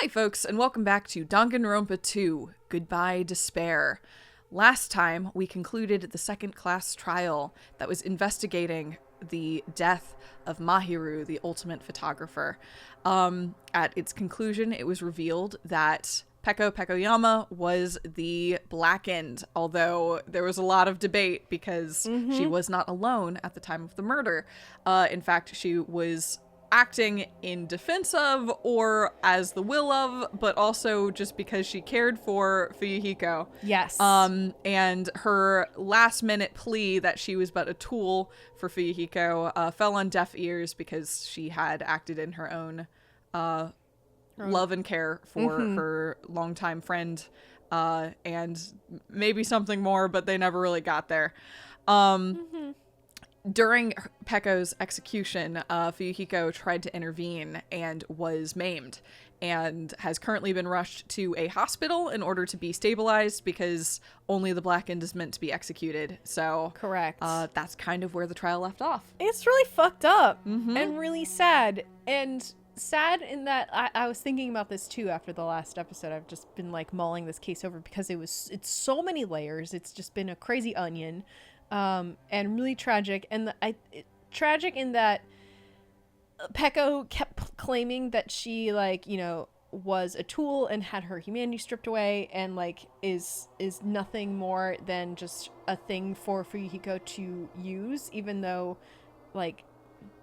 Hi folks, and welcome back to Danganronpa 2, Goodbye Despair. Last time, we concluded the second class trial that was investigating the death of Mahiru, the ultimate photographer. At its conclusion, it was revealed that Peko Pekoyama was the blackened, although there was a lot of debate because she was not alone at the time of the murder. In fact, she was acting in defense of or as the will of, but also just because she cared for Fuyuhiko. Yes. And her last minute plea that she was but a tool for Fuyuhiko fell on deaf ears because she had acted in her own love and care for her longtime friend, and maybe something more, but they never really got there. During Peko's execution, Fuyuhiko tried to intervene and was maimed and has currently been rushed to a hospital in order to be stabilized because only the blackened is meant to be executed. So correct. That's kind of where the trial left off. It's really fucked up and really sad. And sad in that I was thinking about this too after the last episode. I've just been like mulling this case over because it's so many layers. It's just been a crazy onion. And really tragic, and tragic in that Peko kept claiming that she, like, you know, was a tool and had her humanity stripped away, and like is nothing more than just a thing for Fuyuhiko to use, even though like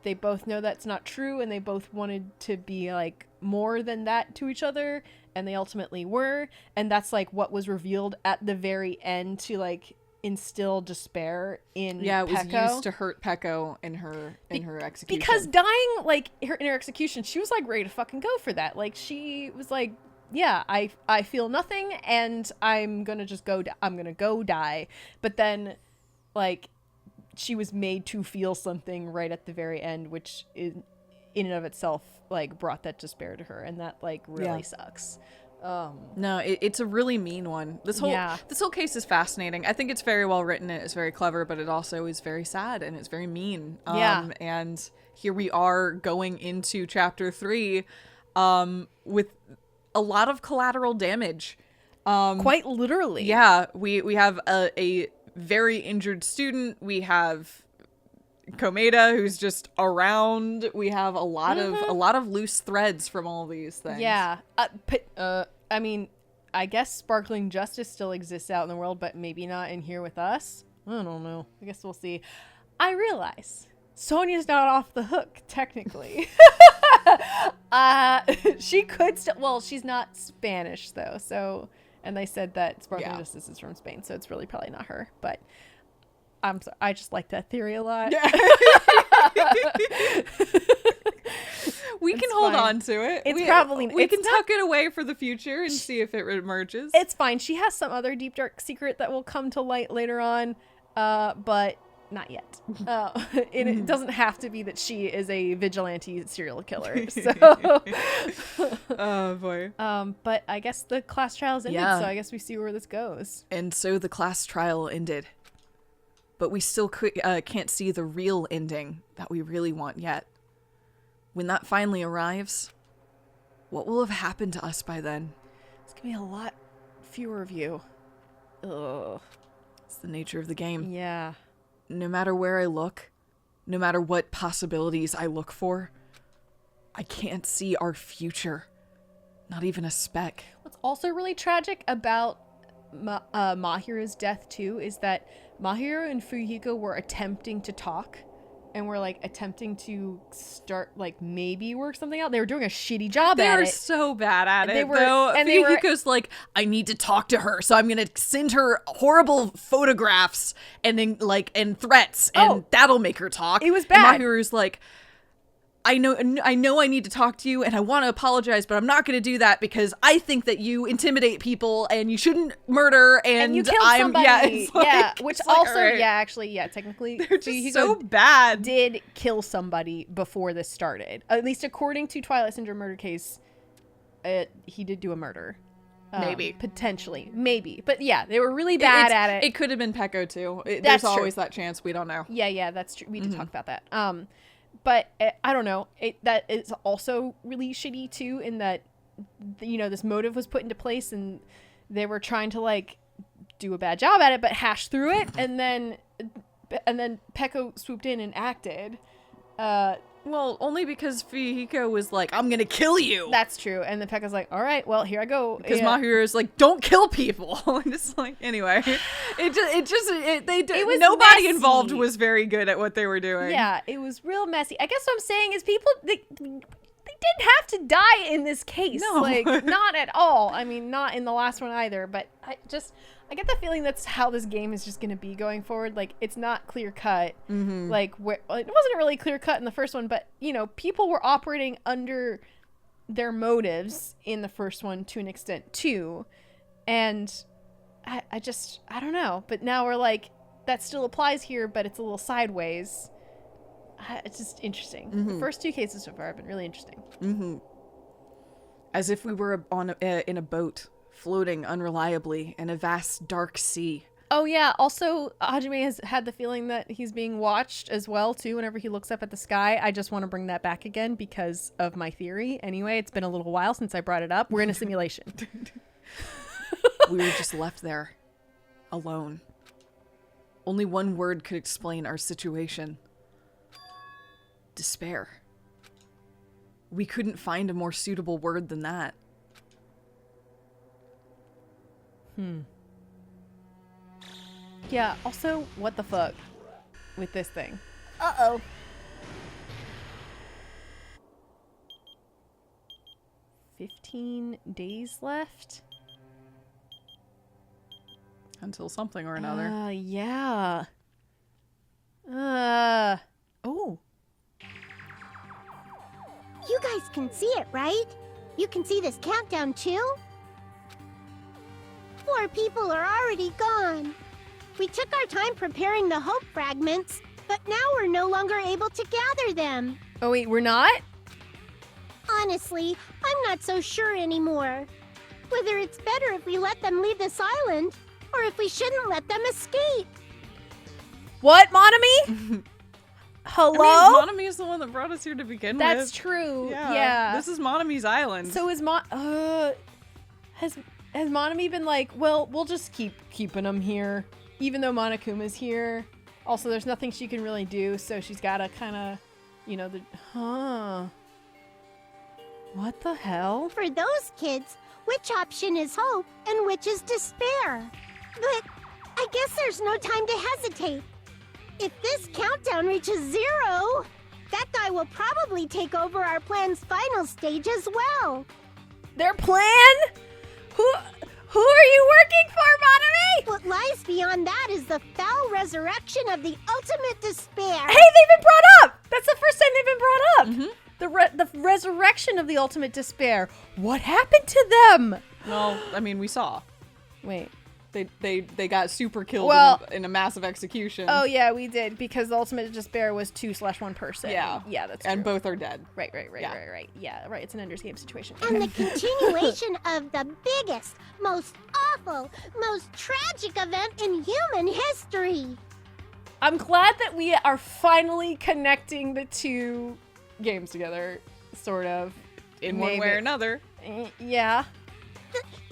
they both know that's not true, and they both wanted to be like more than that to each other, and they ultimately were, and that's like what was revealed at the very end to like instill despair in it was Peko. used to hurt Peko in her execution. Because dying, like, in her execution, she was like ready to fucking go for that. Like, she was like, yeah, I feel nothing, and I'm gonna just go I'm gonna go die. But then, like, she was made to feel something right at the very end, which in and of itself like brought that despair to her, and that like really sucks. No, it's a really mean one. This whole case is fascinating. I think it's very well written. It's very clever, but it also is very sad and it's very mean. And here we are going into chapter 3, with a lot of collateral damage. Quite literally. Yeah, we have a very injured student. We have Komeda, who's just around. We have a lot of loose threads from all these things. Yeah. I mean, I guess sparkling justice still exists out in the world, but maybe not in here with us. I don't know. I guess we'll see. I realize Sonia's not off the hook, technically. She could still. Well, she's not Spanish though, so. And they said that sparkling justice is from Spain, so it's really probably not her. But I'm sorry, I just like that theory a lot. We can hold on to it. We can tuck it away for the future and see if it emerges. It's fine. She has some other deep dark secret that will come to light later on, but not yet. It doesn't have to be that she is a vigilante serial killer. So. Oh boy. But I guess the class trial's ended, so I guess we see where this goes. And so the class trial ended. But we still can't see the real ending that we really want yet. When that finally arrives, what will have happened to us by then? It's gonna be a lot fewer of you. Ugh. It's the nature of the game. Yeah. No matter where I look, no matter what possibilities I look for, I can't see our future. Not even a speck. What's also really tragic about Mahiru's death too is that Mahiru and Fuyuhiko were attempting to talk and were like attempting to start like maybe work something out. They were doing a shitty job at it. They were so bad at it though. And Fuyuhiko's like, I need to talk to her, so I'm gonna send her horrible photographs and then like and threats, and that'll make her talk. It was bad. And Mahiru's like, I know I need to talk to you and I want to apologize, but I'm not going to do that because I think that you intimidate people and you shouldn't murder and you killed somebody. Which also, like, technically, they're just so bad. Did kill somebody before this started. At least according to Twilight Syndrome murder case, he did do a murder. Maybe. Potentially. Maybe. But yeah, they were really bad at it. It could have been Peko too. That's There's always that chance. We don't know. Yeah, that's true. We did talk about that. But I don't know. That is also really shitty too, in that this motive was put into place and they were trying to like do a bad job at it, but hash through it. And then Peko swooped in and acted. Well, only because Fihiko was like, I'm gonna kill you. That's true. And then Pekka's like, all right, well, here I go. Because Mahiru is like, don't kill people. And it's like, anyway, nobody messy. involved was very good at what they were doing. Yeah, it was real messy. I guess what I'm saying is people, they didn't have to die in this case. No. Like, not at all. I mean, not in the last one either, but I get the feeling that's how this game is just going to be going forward. Like, it's not clear cut. Mm-hmm. Like, it wasn't really clear cut in the first one, but, people were operating under their motives in the first one to an extent, too. And I don't know. But now we're like, that still applies here, but it's a little sideways. It's just interesting. Mm-hmm. The first two cases so far have been really interesting. Mm-hmm. As if we were in a boat, floating unreliably in a vast dark sea. Oh yeah, also Hajime has had the feeling that he's being watched as well too whenever he looks up at the sky. I just want to bring that back again because of my theory. Anyway, it's been a little while since I brought it up. We're in a simulation. We were just left there, alone. Only one word could explain our situation. Despair. We couldn't find a more suitable word than that. Yeah, also, what the fuck with this thing? Uh-oh. 15 days left? Until something or another. Yeah. Oh. You guys can see it, right? You can see this countdown too? 4 people are already gone. We took our time preparing the hope fragments, but now we're no longer able to gather them. Oh wait, we're not? Honestly, I'm not so sure anymore. Whether it's better if we let them leave this island, or if we shouldn't let them escape. What, Monomi? Hello? I mean, Monomi is the one that brought us here to begin with. That's true. Yeah. This is Monomi's island. So is has Monomi been like, well, we'll just keep keeping them here, even though Monokuma's here. Also, there's nothing she can really do, so she's gotta kind of, What the hell? For those kids, which option is hope and which is despair? But I guess there's no time to hesitate. If this countdown reaches 0, that guy will probably take over our plan's final stage as well. Their plan? Who are you working for, Monomi? What lies beyond that is the foul resurrection of the ultimate despair. Hey, they've been brought up! That's the first time they've been brought up! Mm-hmm. The resurrection of the ultimate despair. What happened to them? Well, I mean, we saw. Wait. They got super killed in a massive execution. Oh yeah, we did, because the ultimate despair was 2/1 person. Yeah. Yeah, that's true. And both are dead. Right. Yeah. Yeah, right. It's an Ender's Game situation. And the continuation of the biggest, most awful, most tragic event in human history. I'm glad that we are finally connecting the two games together, sort of. In one way or another. Yeah.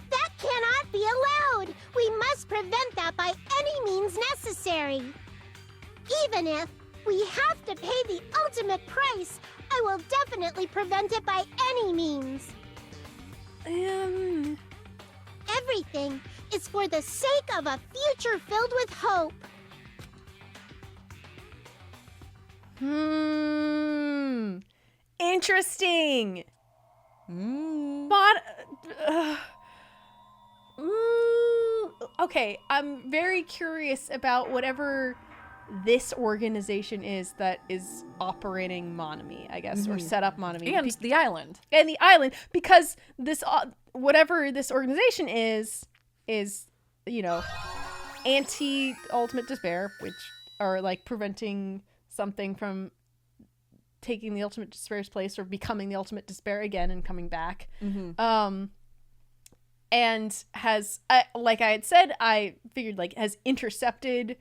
That cannot be allowed. We must prevent that by any means necessary. Even if we have to pay the ultimate price, I will definitely prevent it by any means. Everything is for the sake of a future filled with hope. Interesting. Okay, I'm very curious about whatever this organization is that is operating Monomi, I guess, or set up Monomi. And the island. And the island, because this, whatever this organization is, anti-ultimate despair, which are like preventing something from taking the ultimate despair's place or becoming the ultimate despair again and coming back. And has, like I had said, I figured has intercepted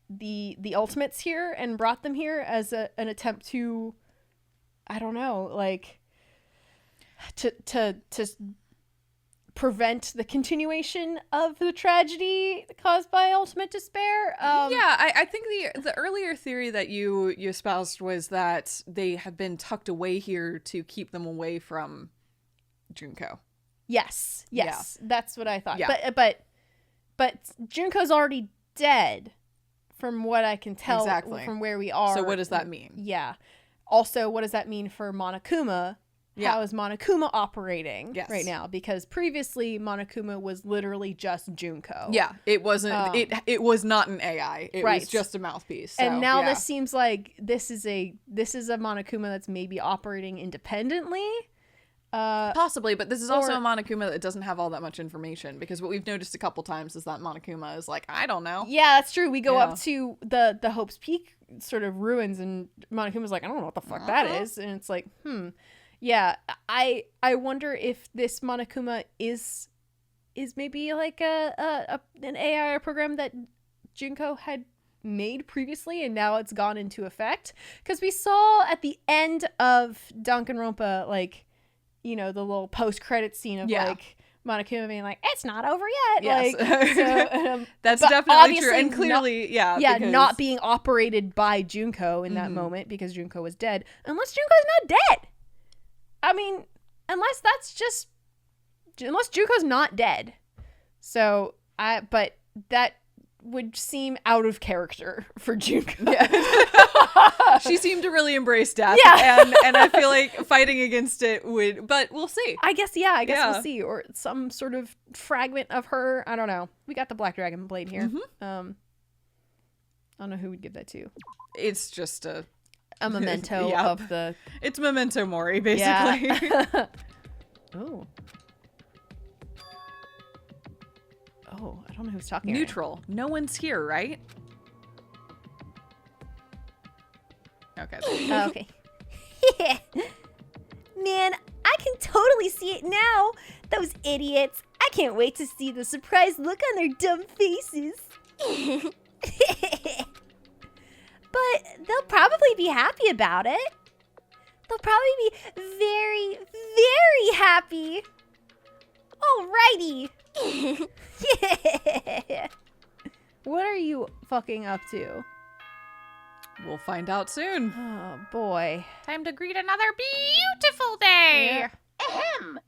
the ultimates here and brought them here as an attempt to, I don't know, to prevent the continuation of the tragedy caused by ultimate despair. I think the earlier theory that you espoused was that they have been tucked away here to keep them away from Junko. Yes, that's what I thought. Yeah. But Junko's already dead, from what I can tell from where we are. So what does that mean? Yeah. Also, what does that mean for Monokuma? Yeah. How is Monokuma operating right now? Because previously Monokuma was literally just Junko. Yeah, it wasn't. It was not an AI. It was just a mouthpiece. So, and now this seems like this is a Monokuma that's maybe operating independently. Possibly, but this is also a Monokuma that doesn't have all that much information, because what we've noticed a couple times is that Monokuma is like, I don't know. Yeah, that's true. We go up to the Hope's Peak sort of ruins, and Monokuma's like, I don't know what the fuck that is, and it's like, yeah. I wonder if this Monokuma is maybe like an AI or program that Junko had made previously, and now it's gone into effect, because we saw at the end of Danganronpa, like, you know, the little post-credit scene of like Monokuma being like, it's not over yet. Yes. Like, so, that's definitely true. And clearly, because... not being operated by Junko in that moment, because Junko was dead. Unless Junko's not dead. I mean, unless Junko's not dead. So, but that would seem out of character for Junko. Yeah. She seemed to really embrace death. Yeah. And I feel like fighting against it would, but we'll see. I guess we'll see. Or some sort of fragment of her. I don't know. We got the Black Dragon blade here. I don't know who would give that to. It's just a memento of the... It's memento mori, basically. Yeah. Oh, I don't know who's talking. Neutral. Right. No one's here, right? Okay. Okay. Man, I can totally see it now. Those idiots. I can't wait to see the surprised look on their dumb faces. But they'll probably be happy about it. They'll probably be very, very happy. Alrighty. Yeah. What are you fucking up to? We'll find out soon. Oh, boy. Time to greet another beautiful day. Yeah. Ahem.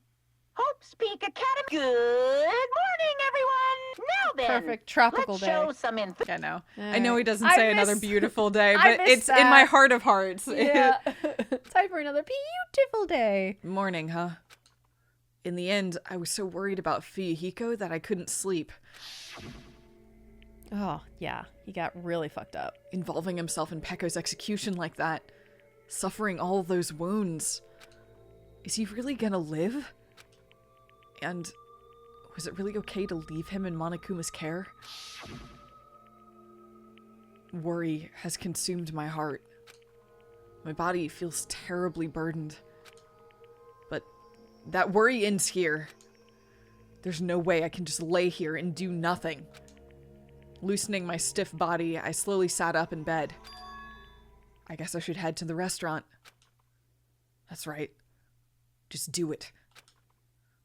Hope's Peak Academy. Good morning, everyone. Now then. Perfect tropical let's day. show some info. I know. Right. I know he doesn't say another beautiful day, I but miss it's that. in my heart of hearts. Yeah. Time for another beautiful day. Morning, huh? In the end, I was so worried about Fuyuhiko that I couldn't sleep. Oh, yeah. He got really fucked up. Involving himself in Pekko's execution like that. Suffering all those wounds. Is he really gonna live? And was it really okay to leave him in Monokuma's care? Worry has consumed my heart. My body feels terribly burdened. But that worry ends here. There's no way I can just lay here and do nothing. Loosening my stiff body, I slowly sat up in bed. I guess I should head to the restaurant. That's right. Just do it.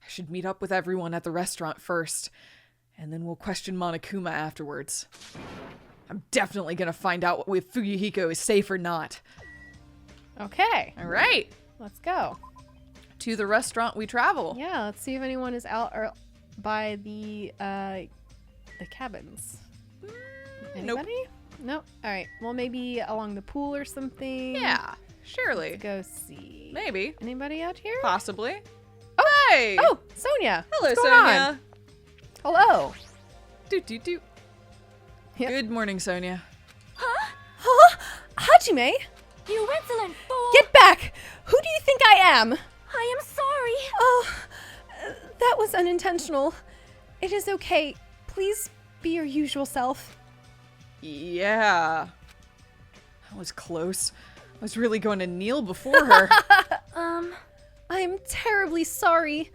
I should meet up with everyone at the restaurant first, and then we'll question Monokuma afterwards. I'm definitely gonna find out if Fuyuhiko is safe or not. Okay. All right. Let's go. To the restaurant we travel. Yeah, let's see if anyone is out or by the cabins. Anybody? Nope. All right. Well, maybe along the pool or something. Yeah, surely. Let's go see. Maybe. Anybody out here? Possibly. Oh, hey! Oh, Sonia. Hello, What's going Sonia. on? Hello. Doot. Yep. Good morning, Sonia. Huh? Hajime? You insolent fool! Get back! Who do you think I am? I am sorry. Oh, that was unintentional. It is okay. Please be your usual self. Yeah. That was close. I was really going to kneel before her. I'm terribly sorry.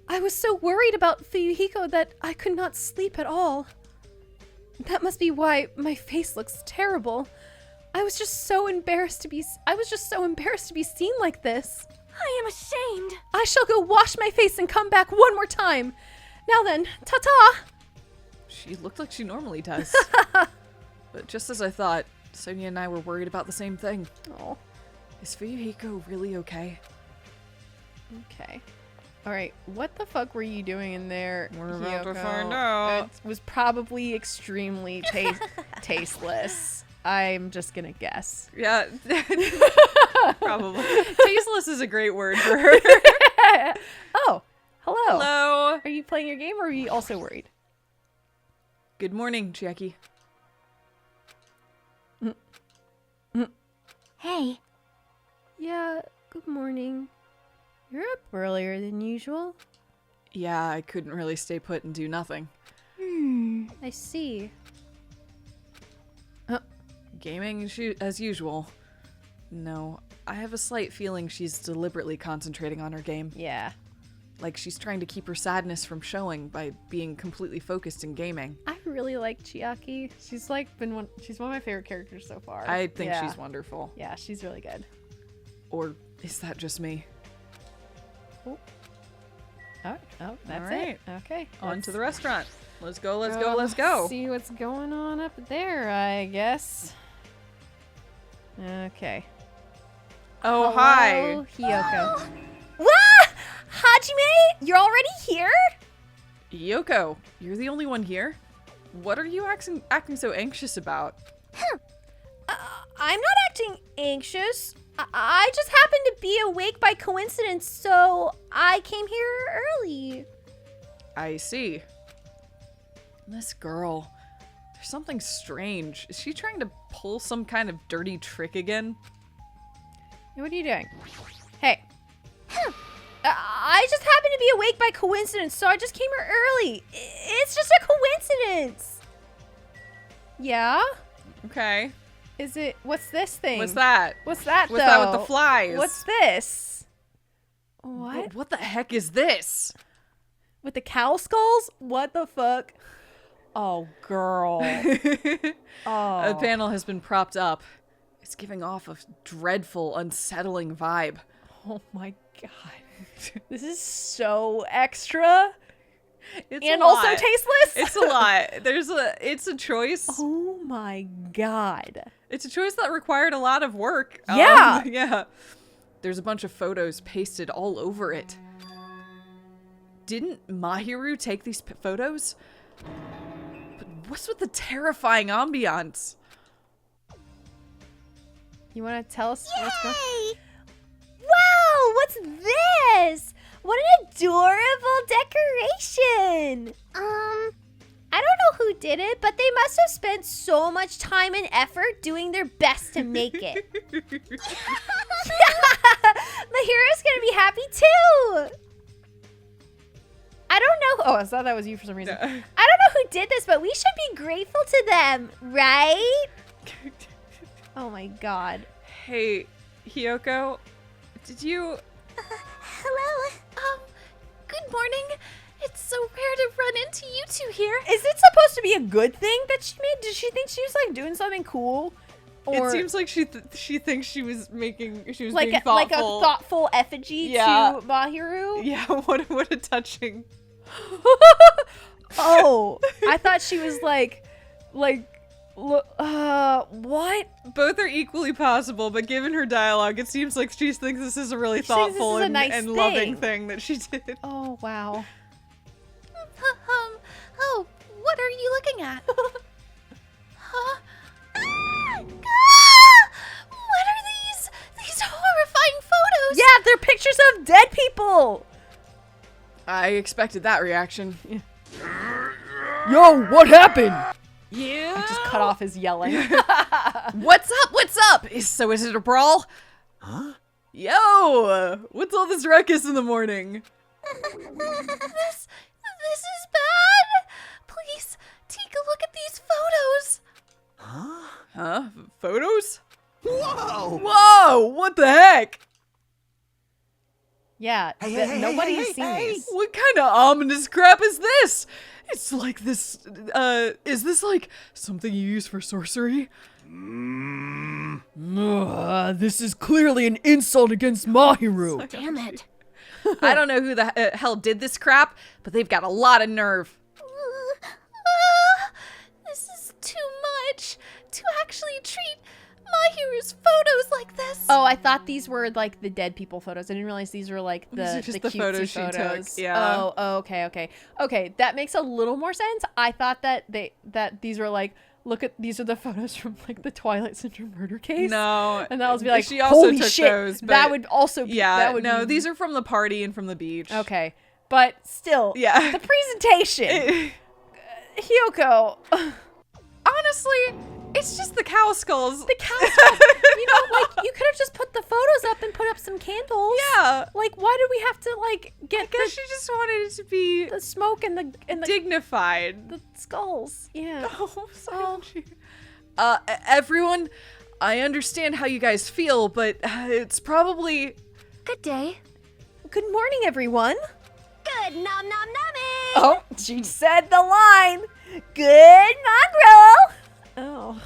I was so worried about Fuyuhiko that I could not sleep at all. That must be why my face looks terrible. I was just so embarrassed to be seen like this. I am ashamed. I shall go wash my face and come back one more time. Now then, ta-ta. She looked like she normally does. But just as I thought, Sonia and I were worried about the same thing. Oh, Is Fuyuhiko really okay? okay. All right, what the fuck were you doing in there, We're about to Hiyoko? find out. It was probably extremely tasteless. I'm just gonna guess. Yeah. Probably. Tasteless is a great word for her. Oh, hello. Hello. Are you playing your game or are you also worried? Good morning, Jackie. Hey, Yeah, good morning. You're up earlier than usual. Yeah, I couldn't really stay put and do nothing. I see. Gaming as usual. No, I have a slight feeling she's deliberately concentrating on her game. Yeah. Like she's trying to keep her sadness from showing by being completely focused in gaming. I really like Chiaki. She's like she's one of my favorite characters so far. I think Yeah. she's wonderful. Yeah, she's really good. Or is that just me? Oh, that's right. it. Okay. On to the let's restaurant. Let's go, let's go, let's go. See what's going on up there, I guess. Okay. Oh, hi. Hello, Hiyoko. Wah! Hajime, you're already here? Yoko, you're the only one here? What are you acting so anxious about? I'm not acting anxious. I just happened to be awake by coincidence, so I came here early. I see. This girl. There's something strange. Is she trying to pull some kind of dirty trick again? Hey, what are you doing? Hey. I just happened to be awake by coincidence, so I just came here early. It's just a coincidence. Yeah? Okay. Is it? What's this thing? What's that? What's that? What's that with though? the flies? What's this? What? What the heck is this? With the cow skulls? What the fuck? Oh, girl. Oh. A panel has been propped up. It's giving off a dreadful, unsettling vibe. Oh my god. This is so extra. It's And a also lot. tasteless. It's a lot. It's a choice. Oh my god. It's a choice that required a lot of work. Yeah. Yeah. There's a bunch of photos pasted all over it. Didn't Mahiru take these photos? But what's with the terrifying ambiance? You want to tell us what's going on? Yay! Wow, what's this? What an adorable decoration! I don't know who did it, but they must have spent so much time and effort doing their best to make it. Mahiru's gonna be happy too! I don't know. Oh, I thought that was you for some reason. I don't know who did this, but we should be grateful to them, right? Oh my god. Hey, Hiyoko, did you... Hello. Good morning. It's so rare to run into you two here. Is it supposed to be a good thing that she made? Did she think she was like doing something cool? Or It seems like she thinks she was being like thoughtful. like a thoughtful effigy Yeah. to Mahiru? Yeah, what a touching. Oh, I thought she was like, what? Both are equally possible, but given her dialogue, it seems like she thinks this is a really She thinks this thoughtful is a and, nice and loving thing. thing that she did. Oh, wow. Oh, what are you looking at? Huh? What are these horrifying photos? Yeah, they're pictures of dead people. I expected that reaction. Yo, what happened? Yeah. Just cut off his yelling. What's up? What's up? So is it a brawl? Huh? Yo, what's all this ruckus in the morning? This is bad. Please take a look at these photos. Huh? Huh? Photos? Whoa! Whoa! What the heck? Yeah, Hey, nobody hey, has hey, seen hey. these. What kind of ominous crap is this? It's like this, is this like something you use for sorcery? Mm, This is clearly an insult against Mahiru. Damn it. I don't know who the hell did this crap, but they've got a lot of nerve. This is too much to actually treat Mahiru's photos like this. Oh, I thought these were like the dead people photos. I didn't realize these were like These the are just the the cutesy photos she photos. took, yeah. Oh, okay. That makes a little more sense. I thought that these were like, look at, these are the photos from like the Twilight Syndrome murder case. No. And that was be like, she also holy took shit, those, but that would also be, yeah, that would no, be, these are from the party and from the beach. okay. But still, Yeah. the presentation. Hyoko. Honestly, it's just the cow skulls. The cow skulls. You know, like, you could have just put the photos up and put up some candles. Yeah. Like, why did we have to, like, get I guess she just wanted it to be the smoke and the dignified. the skulls? Yeah. Oh, so everyone, I understand how you guys feel, but it's probably... Good day. Good morning, everyone. Good nom nom numbing. Oh, she said the line. Good mongrel. Oh.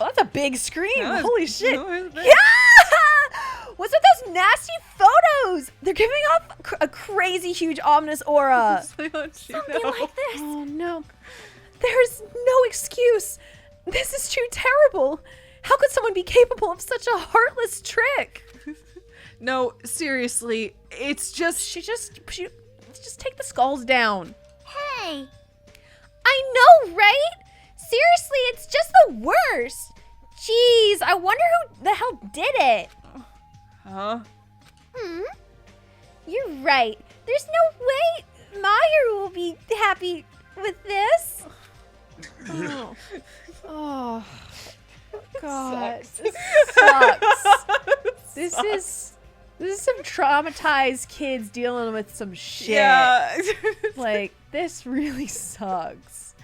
Oh, that's a big scream. That was- Holy shit. that was big. Yeah! What's with those nasty photos? They're giving off a crazy, huge, ominous aura. Something like this. Oh, no. There's no excuse. This is too terrible. How could someone be capable of such a heartless trick? No, seriously, it's just... She just take the skulls down. Hey. I know, right? Seriously, it's just the worst. Jeez, I wonder who the hell did it. Huh? You're right. There's no way Mahiru will be happy with this. Oh. Oh. God. This sucks. This is some traumatized kids dealing with some shit. Yeah. Like, this really sucks.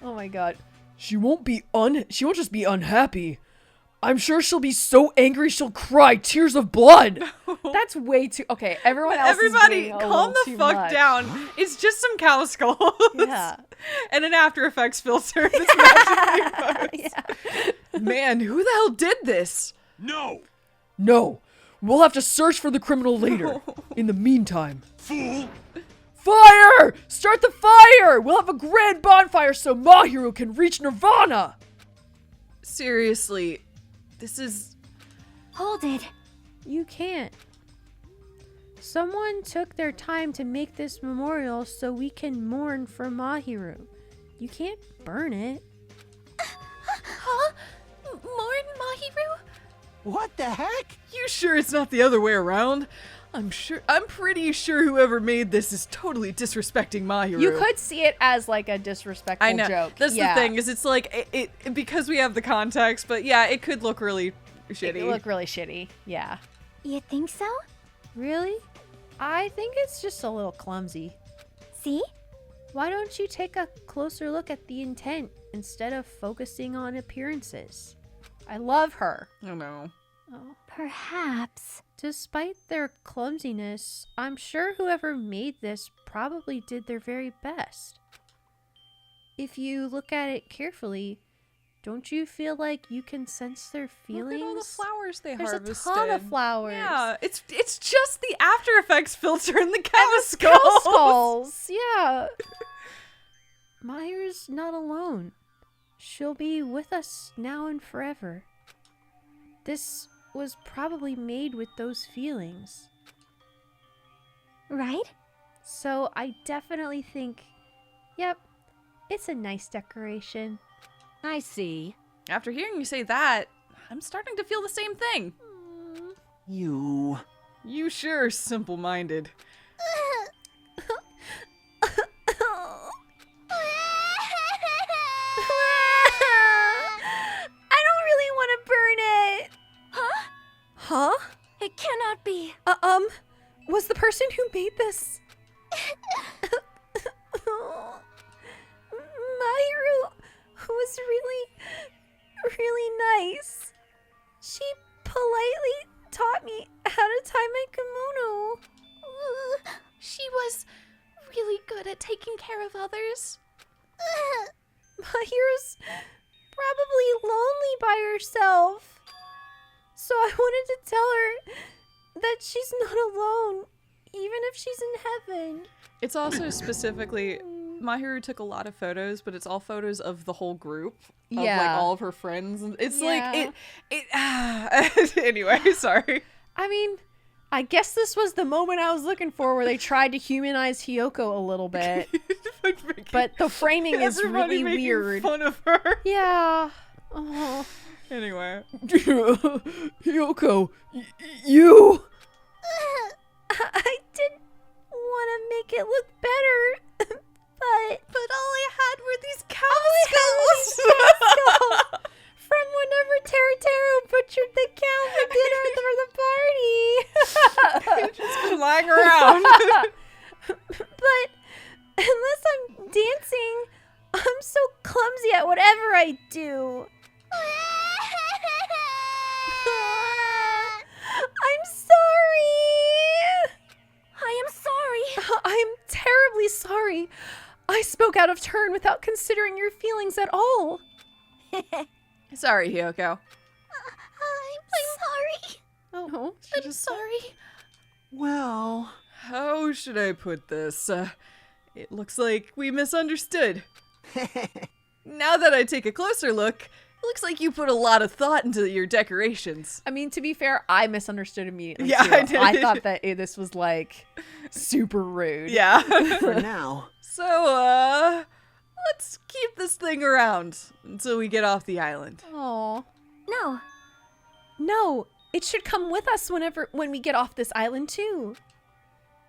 Oh my god. She won't just be unhappy. I'm sure she'll be so angry she'll cry tears of blood. That's way too... Okay, everyone else Everybody, is doing a calm little the too fuck much. down. It's just some cow skulls. Yeah. And an After Effects filter that's magically posed. Yeah. Man, who the hell did this? No, we'll have to search for the criminal later. In the meantime, fool! Fire! Start the fire! We'll have a grand bonfire so Mahiru can reach Nirvana. Seriously, this is... Hold it. You can't. Someone took their time to make this memorial so we can mourn for Mahiru. You can't burn it. Huh? Mourn Mahiru? What the heck? You sure it's not the other way around? I'm pretty sure whoever made this is totally disrespecting Mahiru. You could see it as like a disrespectful I know. joke. That's Yeah. the thing, is it's like, it because we have the context, but yeah, it could look really shitty. It look really shitty. Yeah. You think so? Really? I think it's just a little clumsy. See? Why don't you take a closer look at the intent instead of focusing on appearances? I love her. I know. Oh. Perhaps. Despite their clumsiness, I'm sure whoever made this probably did their very best. If you look at it carefully, don't you feel like you can sense their feelings? Look at all the flowers they There's harvested. a ton of flowers. Yeah, it's just the After Effects filter and the cow Cow skulls. skulls. Yeah. Mahiru's not alone. She'll be with us now and forever. This was probably made with those feelings. Right? So I definitely think, yep, it's a nice decoration. I see. After hearing you say that, I'm starting to feel the same thing. You. You sure are simple-minded. I don't really want to burn it. Huh? It cannot be. Was the person who made this Mahiru was really nice. She politely taught me how to tie my kimono. She was really good at taking care of others. Mahiru's probably lonely by herself. So I wanted to tell her that she's not alone, even if she's in heaven. It's also specifically, Mahiru took a lot of photos, but it's all photos of the whole group. Of, like, all of her friends. It's like, anyway, sorry. I mean, I guess this was the moment I was looking for where they tried to humanize Hiyoko a little bit. But the framing is really weird. Fun of her. Yeah. Oh. Anyway. Hiyoko, you... I didn't want to make it look better, but all I had were these cow skulls from whenever Teru butchered the cow for dinner for the party. Just been lying around. But unless I'm dancing, I'm so clumsy at whatever I do. I'm sorry. I am sorry. I am terribly sorry. I spoke out of turn without considering your feelings at all. Sorry, Hiyoko. I'm sorry. Oh, I'm sorry. Well, how should I put this? It looks like we misunderstood. Now that I take a closer look, it looks like you put a lot of thought into your decorations. I mean, to be fair, I misunderstood immediately. Yeah, too. I did. I thought that this was like super rude. Yeah. For now. So, let's keep this thing around until we get off the island. Oh. No, It should come with us when we get off this island too.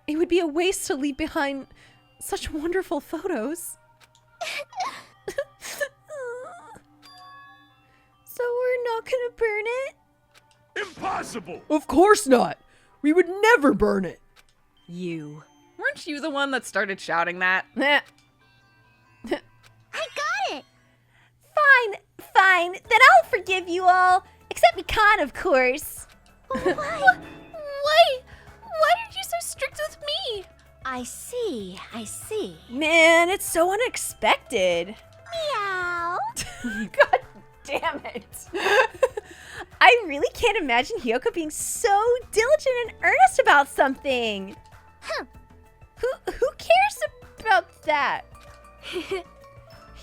It would be a waste to leave behind such wonderful photos. so we're not gonna burn it? Impossible! Of course not. We would never burn it. You. Weren't you the one that started shouting that? Nah. I got it. Fine. Then I'll forgive you all. Except Mikan, of course. Why? Why are you so strict with me? I see. Man, it's so unexpected. Meow. God damn it. I really can't imagine Hiyoko being so diligent and earnest about something. Who cares about that?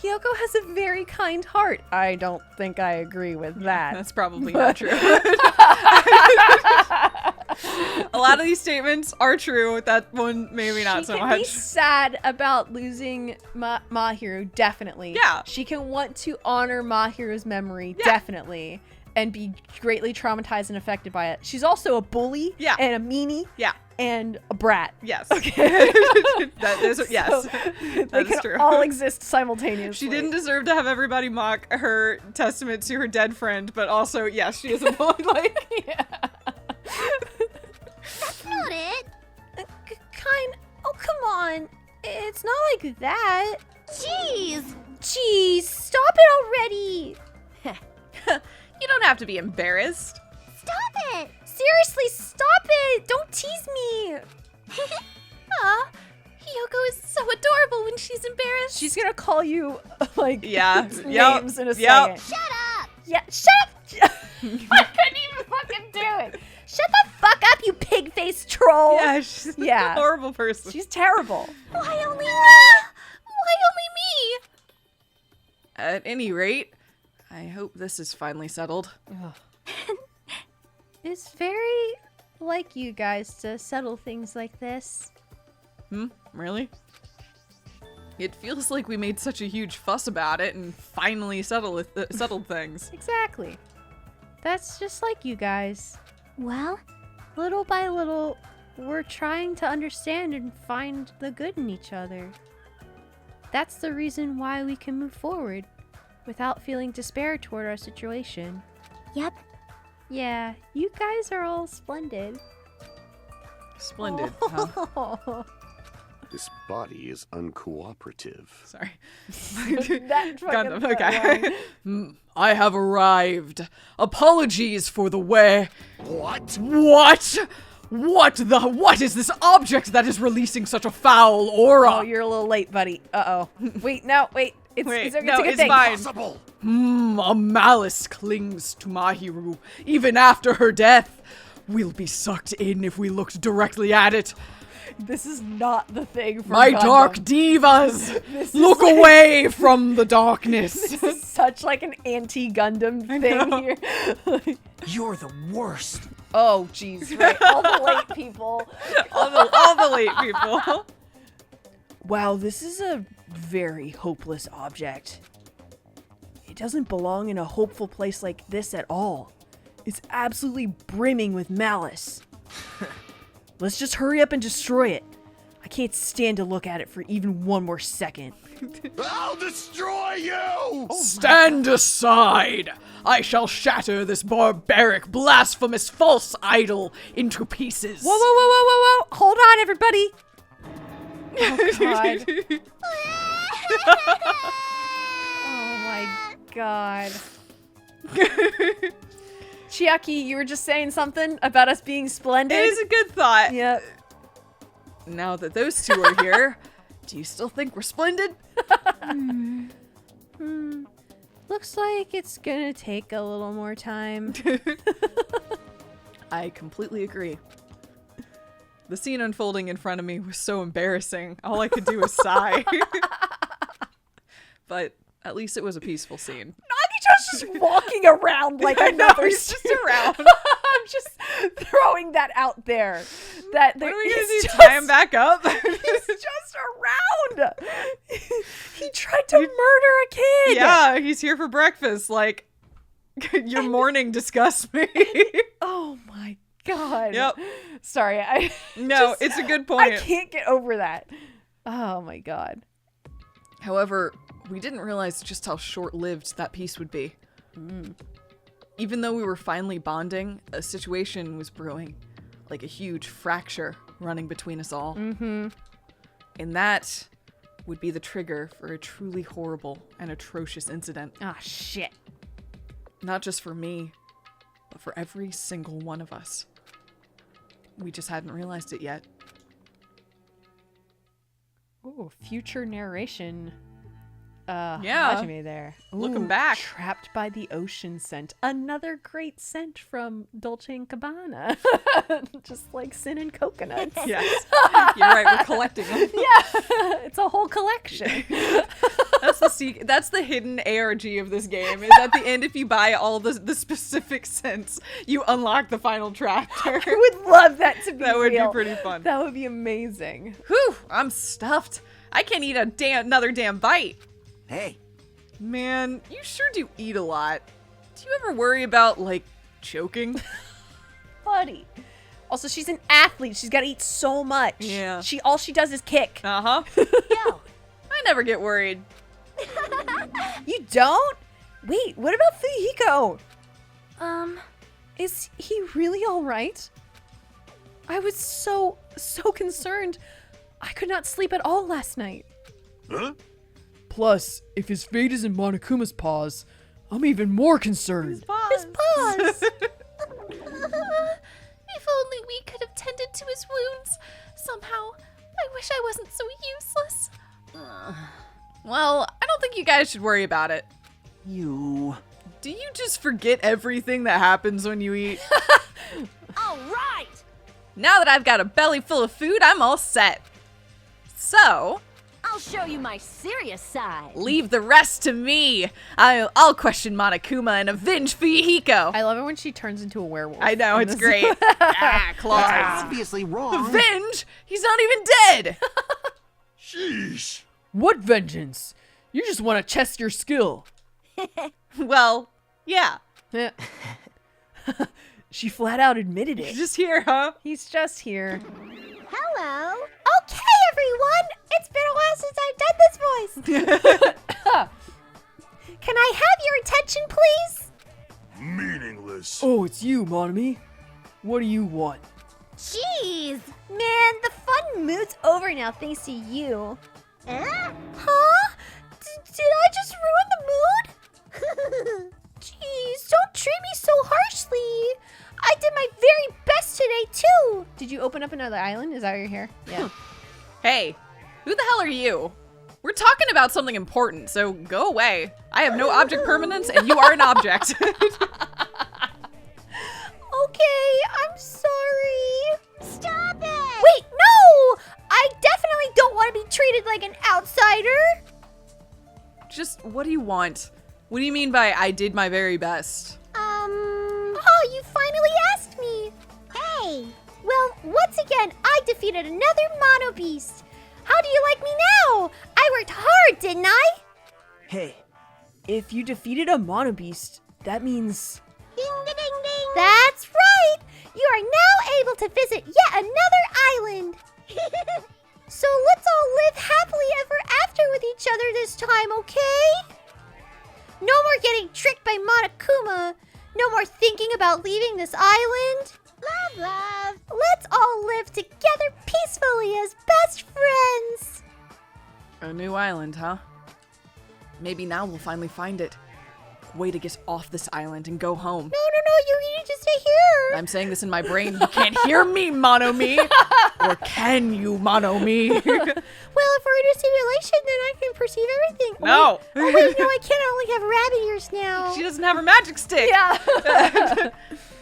Hiyoko has a very kind heart. I don't think I agree with that. That's probably not true. A lot of these statements are true. That one, maybe not so She can be much. sad about losing Mahiru, definitely. Yeah. She can want to honor Mahiru's memory, Yeah. definitely, and be greatly traumatized and affected by it. She's also a bully, Yeah. and a meanie, Yeah. and a brat. Yes. Okay. Yes. So, That they is can true. all exist simultaneously. She didn't deserve to have everybody mock her testament to her dead friend, but also, yes, she is a bully. Like, That's not it. Oh, come on. It's not like that. Jeez. Stop it already. you don't have to be embarrassed. Stop it. Seriously, stop it. Don't tease me. Aw, Hiyoko is so adorable when she's embarrassed. She's gonna call you, like, Yeah. names in a Yep. second. Shut up. Yeah, shut up. I couldn't even fucking do it. Shut the fuck up, you pig-faced troll. Yeah, she's Yeah. a horrible person. She's terrible. Why only me? Why only me? At any rate, I hope this is finally settled. It's very like you guys to settle things like this. Really? It feels like we made such a huge fuss about it and finally settled things. Exactly. That's just like you guys. Well, Little by little, we're trying to understand and find the good in each other. That's the reason why we can move forward without feeling despair toward our situation. yep. Yeah, you guys are all splendid. Splendid. Huh? This body is uncooperative. Sorry. That Got fucking them. Okay. I have arrived. Apologies for the way. What? What is this object that is releasing such a foul aura? Oh, you're a little late, buddy. Uh-oh. Wait, no, wait. It's Wait, it's a no, good it's thing. fine. Impossible! A malice clings to Mahiru, even after her death. We'll be sucked in if we looked directly at it. This is not the thing for My Gundam. dark divas, This is look like- away from the darkness. This is such like an anti-Gundam thing here. You're the worst. Oh, jeez, right. All the late people. all the late people. Wow, this is a very hopeless object. It doesn't belong in a hopeful place like this at all. It's absolutely brimming with malice. Let's just hurry up and destroy it. I can't stand to look at it for even one more second. I'll destroy you! Stand aside! I shall shatter this barbaric, blasphemous, false idol into pieces. Whoa, whoa, whoa, whoa, whoa, whoa. Hold on, everybody. Oh, God. Oh, my God. Chiaki, you were just saying something about us being splendid? It is a good thought. Yep. Now that those two are here, do you still think we're splendid? Looks like it's gonna take a little more time. I completely agree. The scene unfolding in front of me was so embarrassing. All I could do was sigh. But at least it was a peaceful scene. Nagito's just walking around like another he's just around. I'm just throwing that out there. That What are we gonna he's do? just- Tie him back up? He's just around. He tried to murder a kid. Yeah, he's here for breakfast. Like, your morning disgusts me. Oh my God. Yep. Sorry. No, just- it's a good I point. can't get over that. Oh my God. However, we didn't realize just how short-lived that peace would be. Even though we were finally bonding, a situation was brewing. Like a huge fracture running between us all. And that would be the trigger for a truly horrible and atrocious incident. Ah, shit. Not just for me, but for every single one of us. We just hadn't realized it yet. Ooh, future narration. Yeah. Hajime there. Looking Ooh, back. Trapped by the Ocean scent. Another great scent from Dolce & Gabbana. Just like Sin and Coconuts. Yes. You're right, we're collecting them. Yeah, it's a whole collection. That's the hidden ARG of this game. Is at the end, if you buy all the specific scents, you unlock the final chapter. I would love that to be That would real. be pretty fun. That would be amazing. Whew, I'm stuffed. I can't eat another damn bite. Hey, Man, you sure do eat a lot. Do you ever worry about, like, choking? Buddy. Also, she's an athlete. She's got to eat so much. Yeah. All she does is kick. Uh-huh. Yo, I never get worried. You don't? Wait, what about Fuyuhiko? Is he really all right? I was so concerned. I could not sleep at all last night. Huh? Plus, if his fate is in Monokuma's paws, I'm even more concerned. His paws. If only we could have tended to his wounds. Somehow, I wish I wasn't so useless. Well, I don't think you guys should worry about it. you. Do you just forget everything that happens when you eat? all right. Now that I've got a belly full of food, I'm all set. So, I'll show you my serious side. leave the rest to me. I'll question Monokuma and avenge Fuyuhiko. I love it when she turns into a werewolf. I know, in it's this. great. Claws. Obviously wrong. Avenge? He's not even dead. Sheesh. What vengeance? You just want to test your skill. Well, yeah. She flat out admitted it. You're just here, huh? He's just here. Hello. Okay, everyone. It's been a while since I've done this voice. Can I have your attention, please? Meaningless. Oh, it's you, Monomi. What do you want? Jeez. Man, the fun mood's over now thanks to you. Huh? Huh? Did I just ruin the mood? Jeez, don't treat me so harshly. I did my very best today, too. Did you open up another island? Is that why you're here? Yeah. Hey, who the hell are you? We're talking about something important, so go away. I have no object permanence, and you are an object. Okay, I'm sorry. Stop it! Wait, no! I definitely don't want to be treated like an outsider. Just, what do you want? What do you mean by I did my very best? Oh, you finally asked me. Hey! Well, once again, I defeated another Mono Beast. How do you like me now? I worked hard, didn't I? Hey, if you defeated a Mono Beast, that means... Ding, ding, ding, ding! That's right! You are now able to visit yet another island. So let's all live happily ever after with each other this time, okay? No more getting tricked by Monokuma. No more thinking about leaving this island. Love, love! Let's all live together peacefully as best friends. A new island, huh? Maybe now we'll finally find it. Way to get off this island and go home. No, you need to stay here. I'm saying this in my brain. You can't hear me, Monomi. Or can you, Monomi? Well, if we're in a simulation, then I can perceive everything. No. Oh, wait, no, I can't. I only have rabbit ears now. She doesn't have her magic stick. Yeah.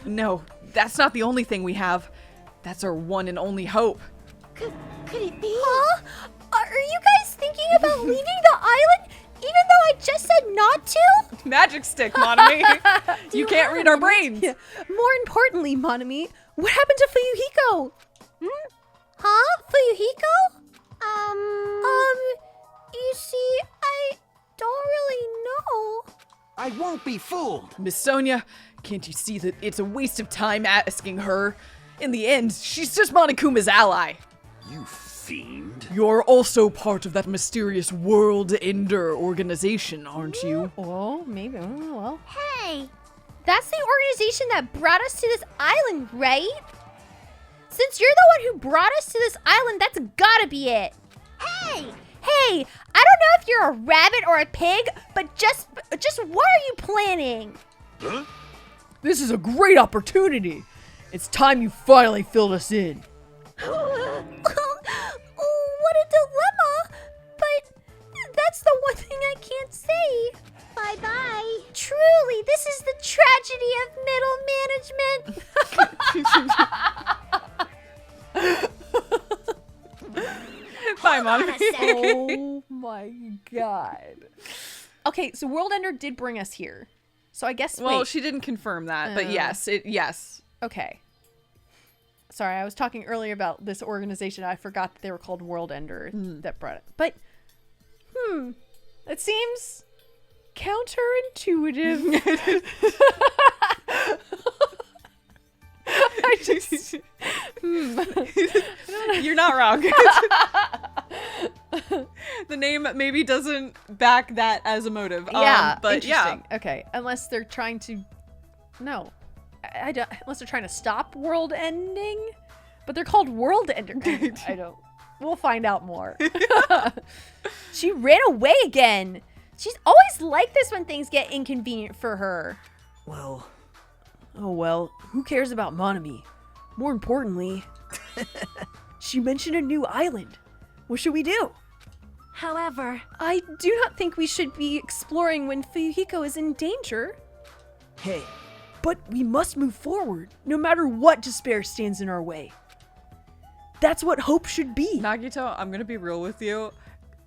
No, that's not the only thing we have. That's our one and only hope. Could it be? Huh? Are you guys thinking about leaving the island, even though I just said not to? Magic stick, Monomi. You can't read our brains. Yeah. More importantly, Monomi, what happened to Fuyuhiko? Huh? Fuyuhiko? Um, You see, I don't really know. I won't be fooled. Miss Sonia, can't you see that it's a waste of time asking her? In the end, she's just Monokuma's ally. You fiend. You're also part of that mysterious World Ender organization, aren't you? Oh, maybe. Oh, well. Hey, that's the organization that brought us to this island, right? Since you're the one who brought us to this island, that's gotta be it. Hey, I don't know if you're a rabbit or a pig, but just what are you planning? Huh? This is a great opportunity. It's time you finally filled us in. Oh, what a dilemma! But that's the one thing I can't say. bye-bye. Truly, this is the tragedy of middle management. Bye, Monomi. Oh my god. Okay, so World Ender did bring us here. So I guess Well, wait. she didn't confirm that, but yes, yes. Okay. Sorry, I was talking earlier about this organization. I forgot that they were called World Ender that brought it. But it seems counterintuitive. I just You're not wrong. The name maybe doesn't back that as a motive. yeah, but yeah. interesting. Okay, unless they're trying to no. I don't, unless they're trying to stop world ending, but they're called World Ender. I don't. We'll find out more. She ran away again. She's always like this when things get inconvenient for her. Well, oh well, who cares about Monomi? More importantly, she mentioned a new island. What should we do? However, I do not think we should be exploring when Fuyuhiko is in danger. Hey, but we must move forward, no matter what despair stands in our way. That's what hope should be. Nagito, I'm gonna be real with you.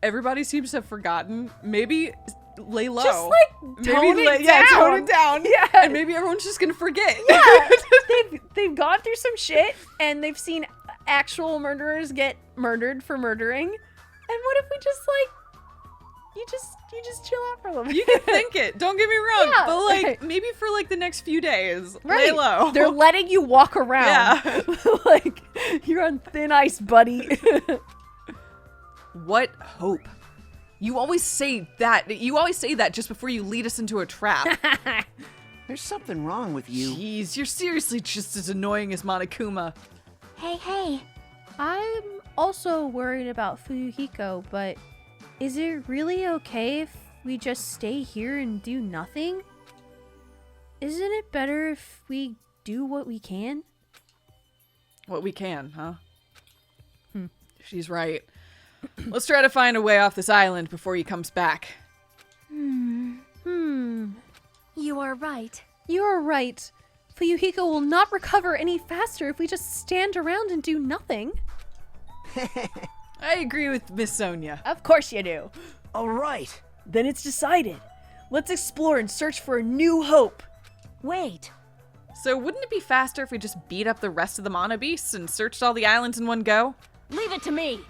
Everybody seems to have forgotten. Maybe lay low. Just like tone it down. Yeah, tone it down. Yeah. And maybe everyone's just gonna forget. Yeah, they've gone through some shit and they've seen actual murderers get murdered for murdering. And what if we just like you just chill out for a little bit? You can think it. Don't get me wrong. Yeah, but like right. maybe for like the next few days. Right. Lay low. They're letting you walk around. Yeah. Like you're on thin ice, buddy. What hope? You always say that. You always say that just before you lead us into a trap. There's something wrong with you. Jeez, you're seriously just as annoying as Monokuma. hey. I'm also worried about Fuyuhiko, but is it really okay if we just stay here and do nothing? Isn't it better if we do what we can? What we can, huh? She's right. Let's try to find a way off this island before he comes back. You are right. You are right. Fuyuhiko will not recover any faster if we just stand around and do nothing. I agree with Miss Sonia. Of course you do. All right. Then it's decided. Let's explore and search for a new hope. Wait. So wouldn't it be faster if we just beat up the rest of the Mono Beasts and searched all the islands in one go? Leave it to me.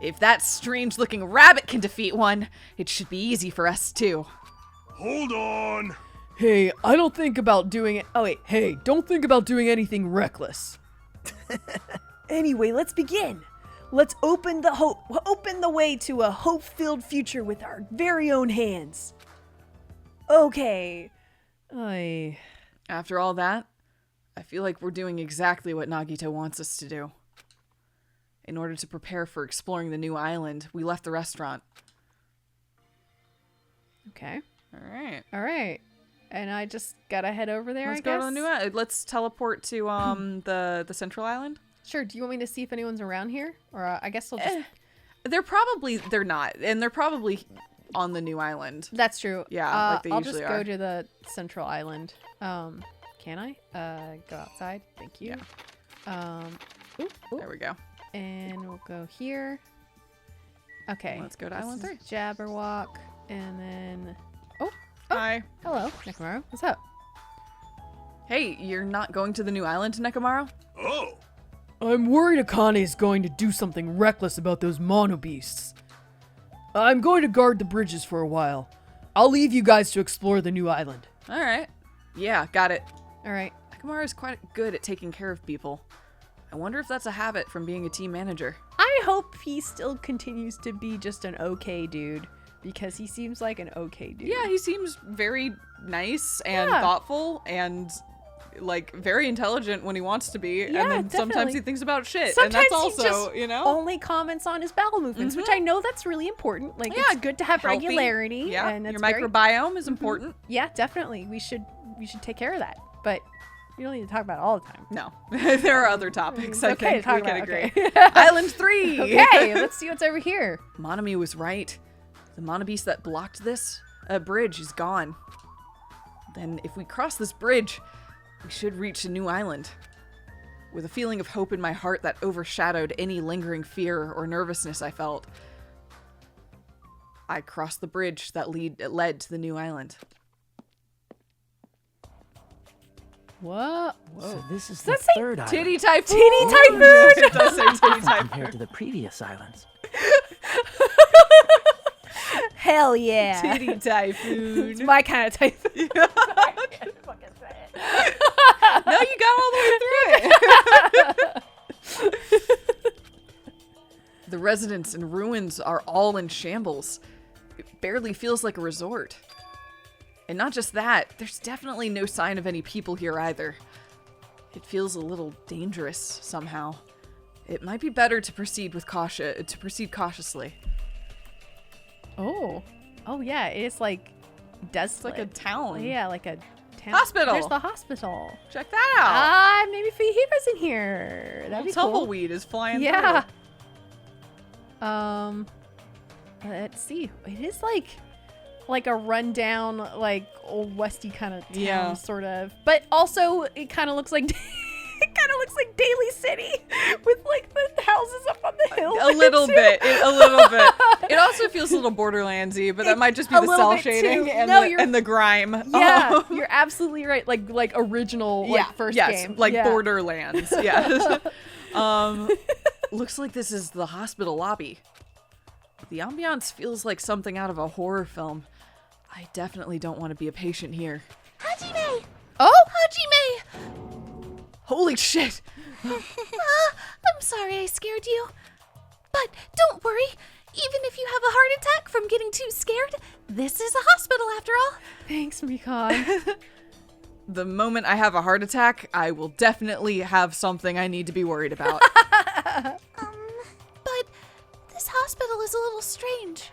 If that strange-looking rabbit can defeat one, it should be easy for us too. Hold on. Hey, I don't think about doing it. Oh wait, hey, don't think about doing anything reckless. Anyway, let's begin. Let's open the way to a hope-filled future with our very own hands. Okay. After all that, I feel like we're doing exactly what Nagito wants us to do. In order to prepare for exploring the new island, we left the restaurant. Okay. All right. And I just gotta head over there, Let's I guess? go to the new island. Let's teleport to the central island. Sure. Do you want me to see if anyone's around here? Or I guess I'll just... They're not. And they're probably on the new island. That's true. Yeah, like they I'll usually just are. go to the central island. Can I? Go outside. Thank you. Ooh, There we go. and we'll go here. Okay. Let's go to this Island is 3. Jabberwock, and then... Hi. Hello, Nekomaru. What's up? Hey, you're not going to the new island, Nekomaru? Oh. I'm worried Akane is going to do something reckless about those mono beasts. I'm going to guard the bridges for a while. I'll leave you guys to explore the new island. All right. Yeah, got it. All right. Nekomaru is quite good at taking care of people. I wonder if that's a habit from being a team manager. I hope he still continues to be just an okay dude, because he seems like an okay dude. Yeah, he seems very nice and Yeah. thoughtful and like very intelligent when he wants to be, and Yeah, then sometimes definitely. he thinks about shit, Sometimes and that's he also, just you know, only comments on his bowel movements, which I know that's really important. Like, Yeah, it's good to have healthy. regularity. Yeah, and your it's very- microbiome is important. Yeah, definitely. We should take care of that. But we don't need to talk about it all the time. No, there are other topics. It's I okay to think talk we can about, agree. okay. Island 3. Okay, let's see what's over here. Monomi was right. The Mono Beast that blocked this bridge is gone. Then, if we cross this bridge, we should reach a new island. With a feeling of hope in my heart that overshadowed any lingering fear or nervousness I felt, I crossed the bridge that led to the new island. What? So this is Does the that say third island. Titty Typhoon! Titty Typhoon! It does say Titty Typhoon. Compared to the previous islands. Hell yeah. Titty Typhoon. It's my kind of typhoon. No, you got all the way through it. The residents and ruins are all in shambles. It barely feels like a resort. And not just that, there's definitely no sign of any people here either. It feels a little dangerous somehow. It might be better to proceed cautiously. Oh yeah, it's like desolate. It's like a town. Yeah, like a town. Hospital. There's the hospital. Check that out. Maybe Fuyuhiko's in here. That'd be cool. Tumbleweed is flying Yeah. through. Let's see. It is like a rundown, like old westy kind of town, Yeah. sort of. But also, it kind of looks like Daly City with like the houses up on the hill. A little bit. It also feels a little Borderlandsy, but that might just be a the little cell bit shading too. and, No, and the grime. Yeah, you're absolutely right. Like original, Yeah, first yes, game. like Yeah. Borderlands. Yes. Looks like this is the hospital lobby. The ambiance feels like something out of a horror film. I definitely don't want to be a patient here. Hajime! Oh, Hajime! Holy shit! I'm sorry I scared you. But don't worry. Even if you have a heart attack from getting too scared, this is a hospital after all. thanks, Mikan. The moment I have a heart attack, I will definitely have something I need to be worried about. But this hospital is a little strange.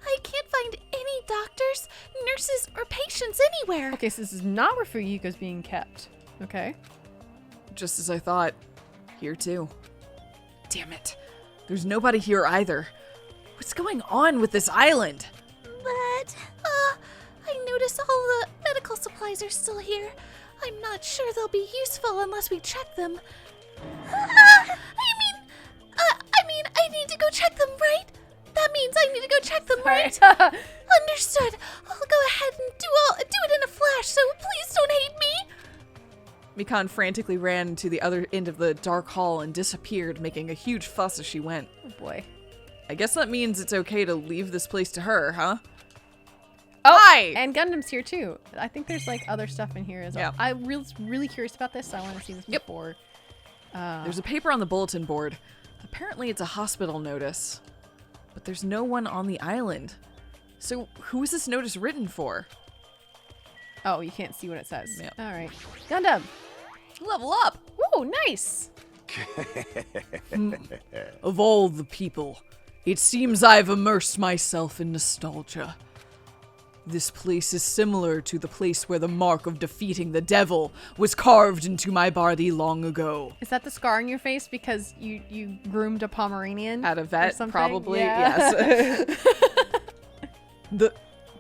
I can't find any doctors, nurses, or patients anywhere. Okay, so this is not where Fuyuhiko's being kept. Okay. Just as I thought. Here too. Damn it. There's nobody here either. What's going on with this island? But, I notice all the medical supplies are still here. I'm not sure they'll be useful unless we check them. I need to go check them, right? That means I need to go check them, right? Understood. I'll go ahead and do it in a flash, so please don't hate me. Mikan frantically ran to the other end of the dark hall and disappeared, making a huge fuss as she went. Oh boy. I guess that means it's okay to leave this place to her, huh? Oh, Hi! and Gundam's here too. I think there's like other stuff in here as well. Yeah. I'm really curious about this. So I want to see this before. There's a paper on the bulletin board. Apparently it's a hospital notice. But there's no one on the island. So who is this notice written for? Oh, you can't see what it says. Yep. All right. Gundam. Level up! Woo, nice. Of all the people, it seems I've immersed myself in nostalgia. This place is similar to the place where the mark of defeating the devil was carved into my body long ago. Is that the scar on your face because you groomed a Pomeranian? At a or vet, something? probably, Yeah. yes.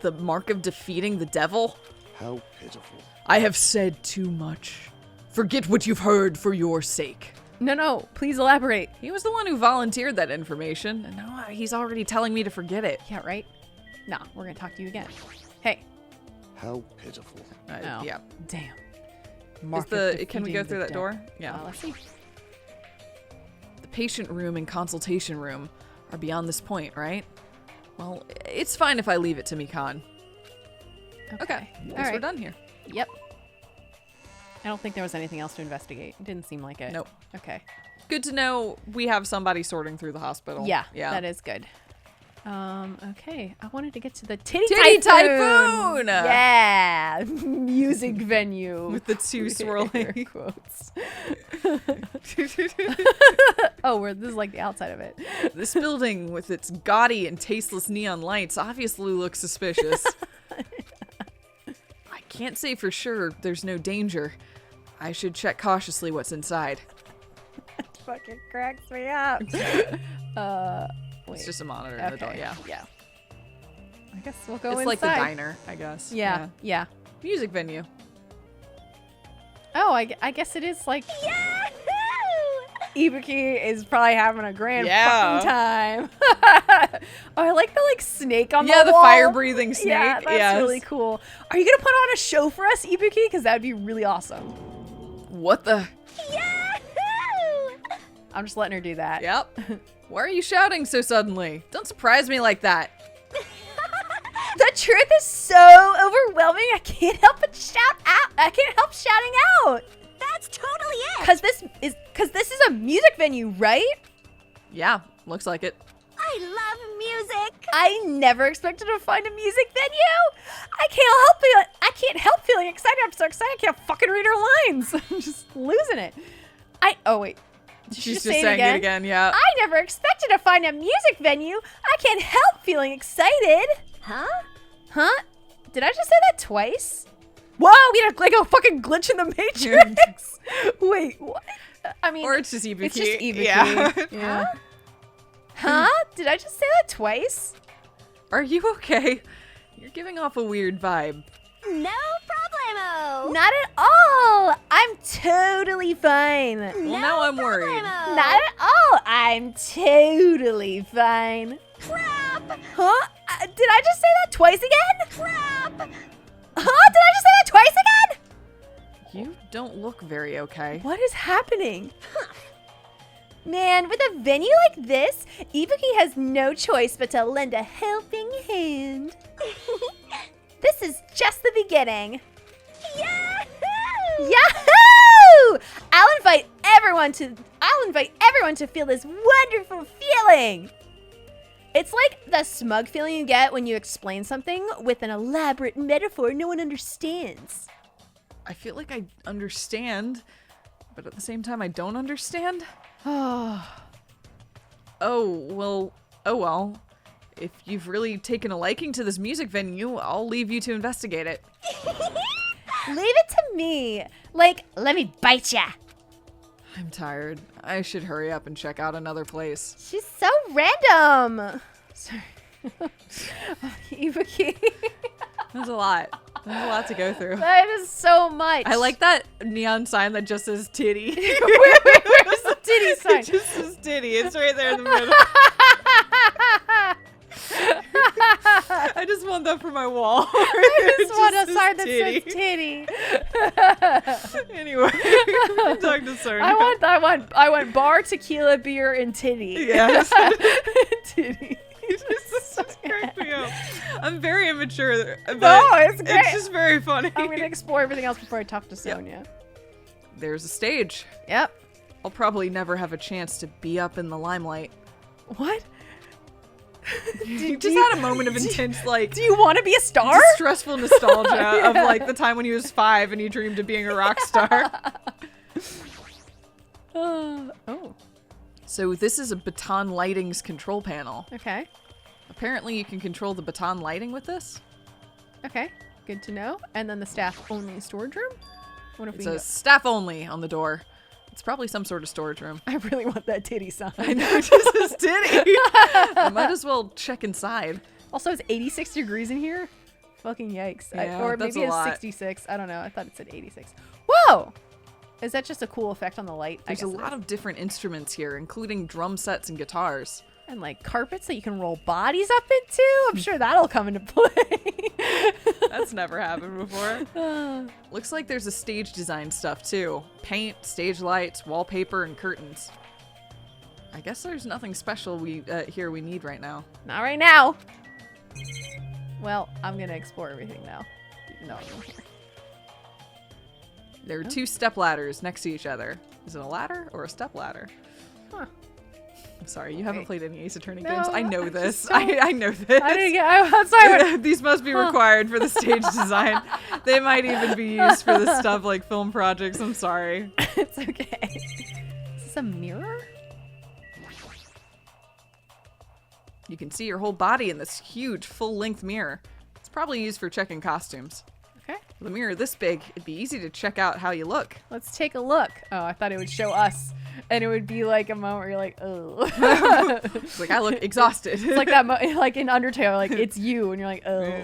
The mark of defeating the devil? How pitiful. I have said too much. Forget what you've heard for your sake. No, please elaborate. He was the one who volunteered that information, and now he's already telling me to forget it. Yeah, right? Nah, we're gonna talk to you again. Hey. How pitiful. Oh. Yeah. Damn. Can we go through that door? Yeah. Let's see. The patient room and consultation room are beyond this point, right? Well, it's fine if I leave it to Mikan. Okay. Guess All right. we're done here. Yep. I don't think there was anything else to investigate. It didn't seem like it. Nope. Okay. Good to know we have somebody sorting through the hospital. Yeah, Yeah. that is good. Okay. I wanted to get to the Titty Titty Typhoon! Typhoon! Yeah! Music venue. With the two Air swirling. quotes. Oh, this is like the outside of it. This building with its gaudy and tasteless neon lights obviously looks suspicious. I can't say for sure there's no danger. I should check cautiously what's inside. It fucking cracks me up. Wait. It's just a monitor in the door, yeah. Yeah. I guess we'll go It's inside. like the diner, I guess. Yeah. Music venue. Oh, I guess it is like... Ibuki is probably having a grand fucking time. Oh, I like the snake on the wall. Yeah, the fire-breathing snake. Yeah, that's really cool. Are you gonna put on a show for us, Ibuki? Because that'd be really awesome. What the? I'm just letting her do that. Yep. Why are you shouting so suddenly? Don't surprise me like that. The truth is so overwhelming, I can't help but shout out. I can't help shouting out. That's totally it. Cause this is a music venue, right? Yeah, looks like it. I love music. I never expected to find a music venue. I can't help feeling excited. I'm so excited I can't fucking read her lines. I'm just losing it. Oh, wait. Did she She's just just say saying it it again? again, yeah. I never expected to find a music venue. I can't help feeling excited. Huh? Huh? Did I just say that twice? Whoa, we had like a fucking glitch in the Matrix. Wait, what? I mean, Or it's just Ibuki. It's just Ibuki. Yeah. Yeah. huh? Did I just say that twice? Are you okay? You're giving off a weird vibe. No problemo. Not at all. I'm totally fine. Well, now I'm worried. Not at all. I'm totally fine. Crap. Huh? Did I just say that twice again? Crap. Huh? Did I just say that twice again? You don't look very okay. What is happening? Man, with a venue like this, Ibuki has no choice but to lend a helping hand. This is just the beginning. Yahoo! Yahoo! I'll invite everyone to feel this wonderful feeling. It's like the smug feeling you get when you explain something with an elaborate metaphor no one understands. I feel like I understand, but at the same time I don't understand. Oh, well. If you've really taken a liking to this music venue, I'll leave you to investigate it. Leave it to me. Like, let me bite ya. I'm tired. I should hurry up and check out another place. She's so random. Sorry. Ibuki. There's a lot. There's a lot to go through. That is so much. I like that neon sign that just says titty. Where's the titty sign? It just says titty. It's right there in the middle. I just want that for my wall. I just want a says sign that titty. says titty. Anyway, we're talking to Sonia. I want bar, tequila, beer, and titty. Yes. Titty. This just cracked me up. I'm very immature. But it's great. It's just very funny. I'm gonna explore everything else before I talk to Sonia. There's a stage. Yep. I'll probably never have a chance to be up in the limelight. What? You just had a moment of intense, like, Do you want to be a star? stressful nostalgia of like the time when he was 5 and he dreamed of being a rock star. Oh. So this is a baton lighting's control panel. Okay. Apparently you can control the baton lighting with this. Okay. Good to know. And then the staff only storage room. What if It we? says staff only on the door. It's probably some sort of storage room. I really want that titty sign. I know, it just says titty. I might as well check inside. Also, it's 86 degrees in here. Fucking yikes. Yeah, or that's maybe a it's lot. 66. I don't know. I thought it said 86. Whoa! Is that just a cool effect on the light? There's a lot of different instruments here, including drum sets and guitars. And like carpets that you can roll bodies up into. I'm sure that'll come into play. That's never happened before. Looks like there's a stage design stuff too. Paint, stage lights, wallpaper, and curtains. I guess there's nothing special here we need right now. Not right now. Well, I'm gonna explore everything now. No, I'm here. There are 2 step ladders next to each other. Is it a ladder or a step ladder? Huh. I'm sorry, you haven't played any Ace Attorney No, games. I know I this. just don't- I know this. I didn't get. I'm sorry. These must be required for the stage design. They might even be used for this stuff like film projects. I'm sorry. It's okay. Is this a mirror? You can see your whole body in this huge full-length mirror. It's probably used for checking costumes. Okay. With a mirror this big, it'd be easy to check out how you look. Let's take a look. Oh, I thought it would show us. And it would be like a moment where you're like, oh. It's like, I look exhausted. It's like that, like in Undertale, like it's you, and you're like, oh.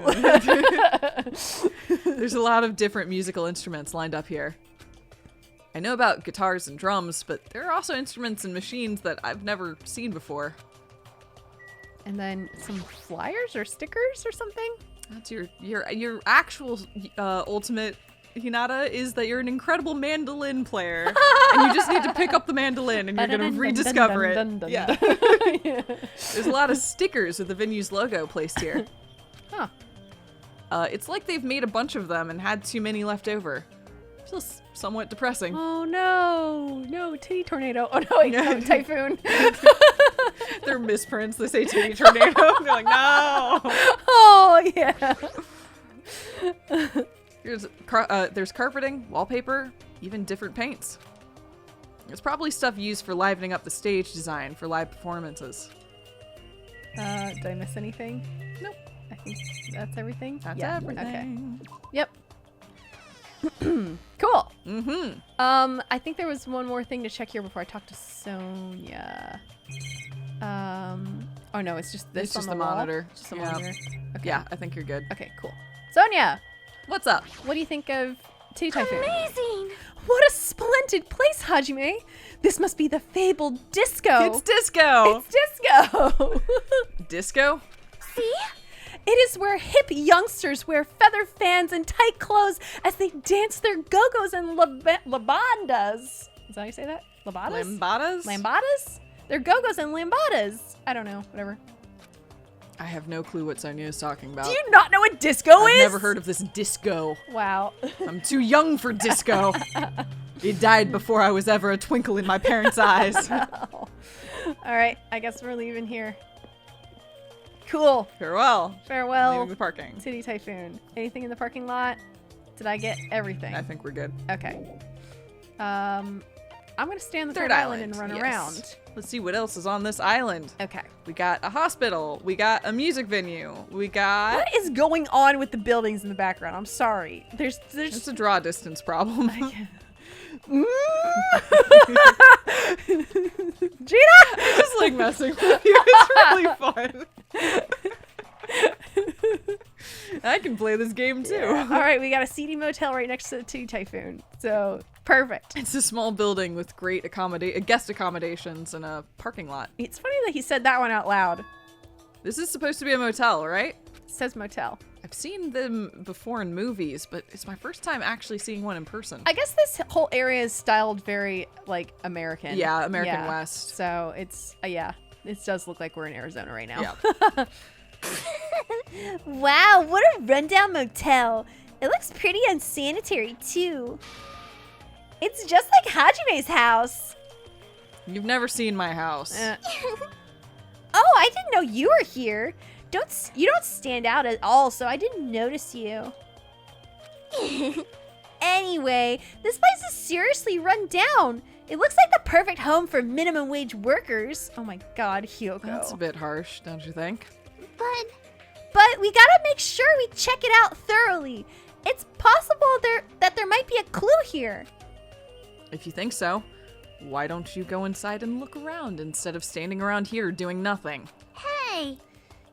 There's a lot of different musical instruments lined up here. I know about guitars and drums, but there are also instruments and machines that I've never seen before. And then some flyers or stickers or something. That's your actual ultimate Hinata is that you're an incredible mandolin player, and you just need to pick up the mandolin and you're gonna rediscover it. Yeah. There's a lot of stickers with the venue's logo placed here. Huh. It's like they've made a bunch of them and had too many left over. Feels somewhat depressing. Oh no, titty tornado. Oh no, wait, no, typhoon. They're misprints. They say titty tornado. They're like, no. Oh yeah. There's carpeting, wallpaper, even different paints. There's probably stuff used for livening up the stage design for live performances. Did I miss anything? Nope. I think that's everything. That's Yeah, everything. Okay. Yep. Cool. Mm-hmm. I think there was one more thing to check here before I talk to Sonia. Oh no, it's just this It's just on the wall? monitor. Just a Yeah. monitor. Okay. Yeah, I think you're good. Okay, cool. Sonia, What's up? what do you think of Titty Typhoon? Amazing! What a splendid place, Hajime! This must be the fabled disco. It's disco. It's disco. Disco? See? It is where hip youngsters wear feather fans and tight clothes as they dance their go-go's and labandas. Is that how you say that? Labadas? Lambadas? Lambadas? They're go-go's and lambadas. I don't know. Whatever. I have no clue what Sonia is talking about. Do you not know what disco I've is? never heard of this disco. Wow. I'm too young for disco. It died before I was ever a twinkle in my parents' eyes. All right. I guess we're leaving here. Cool. Farewell. Farewell. Leaving the parking. City Typhoon. Anything in the parking lot? Did I get everything? I think we're good. Okay. I'm gonna stay on the Third third island and island, run yes. around. Let's see what else is on this island. Okay. We got a hospital. We got a music venue. We got... What is going on with the buildings in the background? I'm sorry. There's It's a draw distance problem. Gina! I just like messing with you. It's really fun. I can play this game too. All right, we got a seedy motel right next to Typhoon. So, perfect. It's a small building with great guest accommodations and a parking lot. It's funny that he said that one out loud. This is supposed to be a motel, right? It says motel. I've seen them before in movies, but it's my first time actually seeing one in person. I guess this whole area is styled very, like, American. Yeah, American West. So, it's, yeah, it does look like we're in Arizona right now. Yeah. Wow, what a rundown motel. It looks pretty unsanitary, too. It's just like Hajime's house. You've never seen my house. Oh, I didn't know you were here. You don't stand out at all, so I didn't notice you. Anyway, this place is seriously run down. It looks like the perfect home for minimum wage workers. Oh my god, Hyoko. That's a bit harsh, don't you think? But we gotta make sure we check it out thoroughly. It's possible that there might be a clue here. If you think so, why don't you go inside and look around instead of standing around here doing nothing? Hey,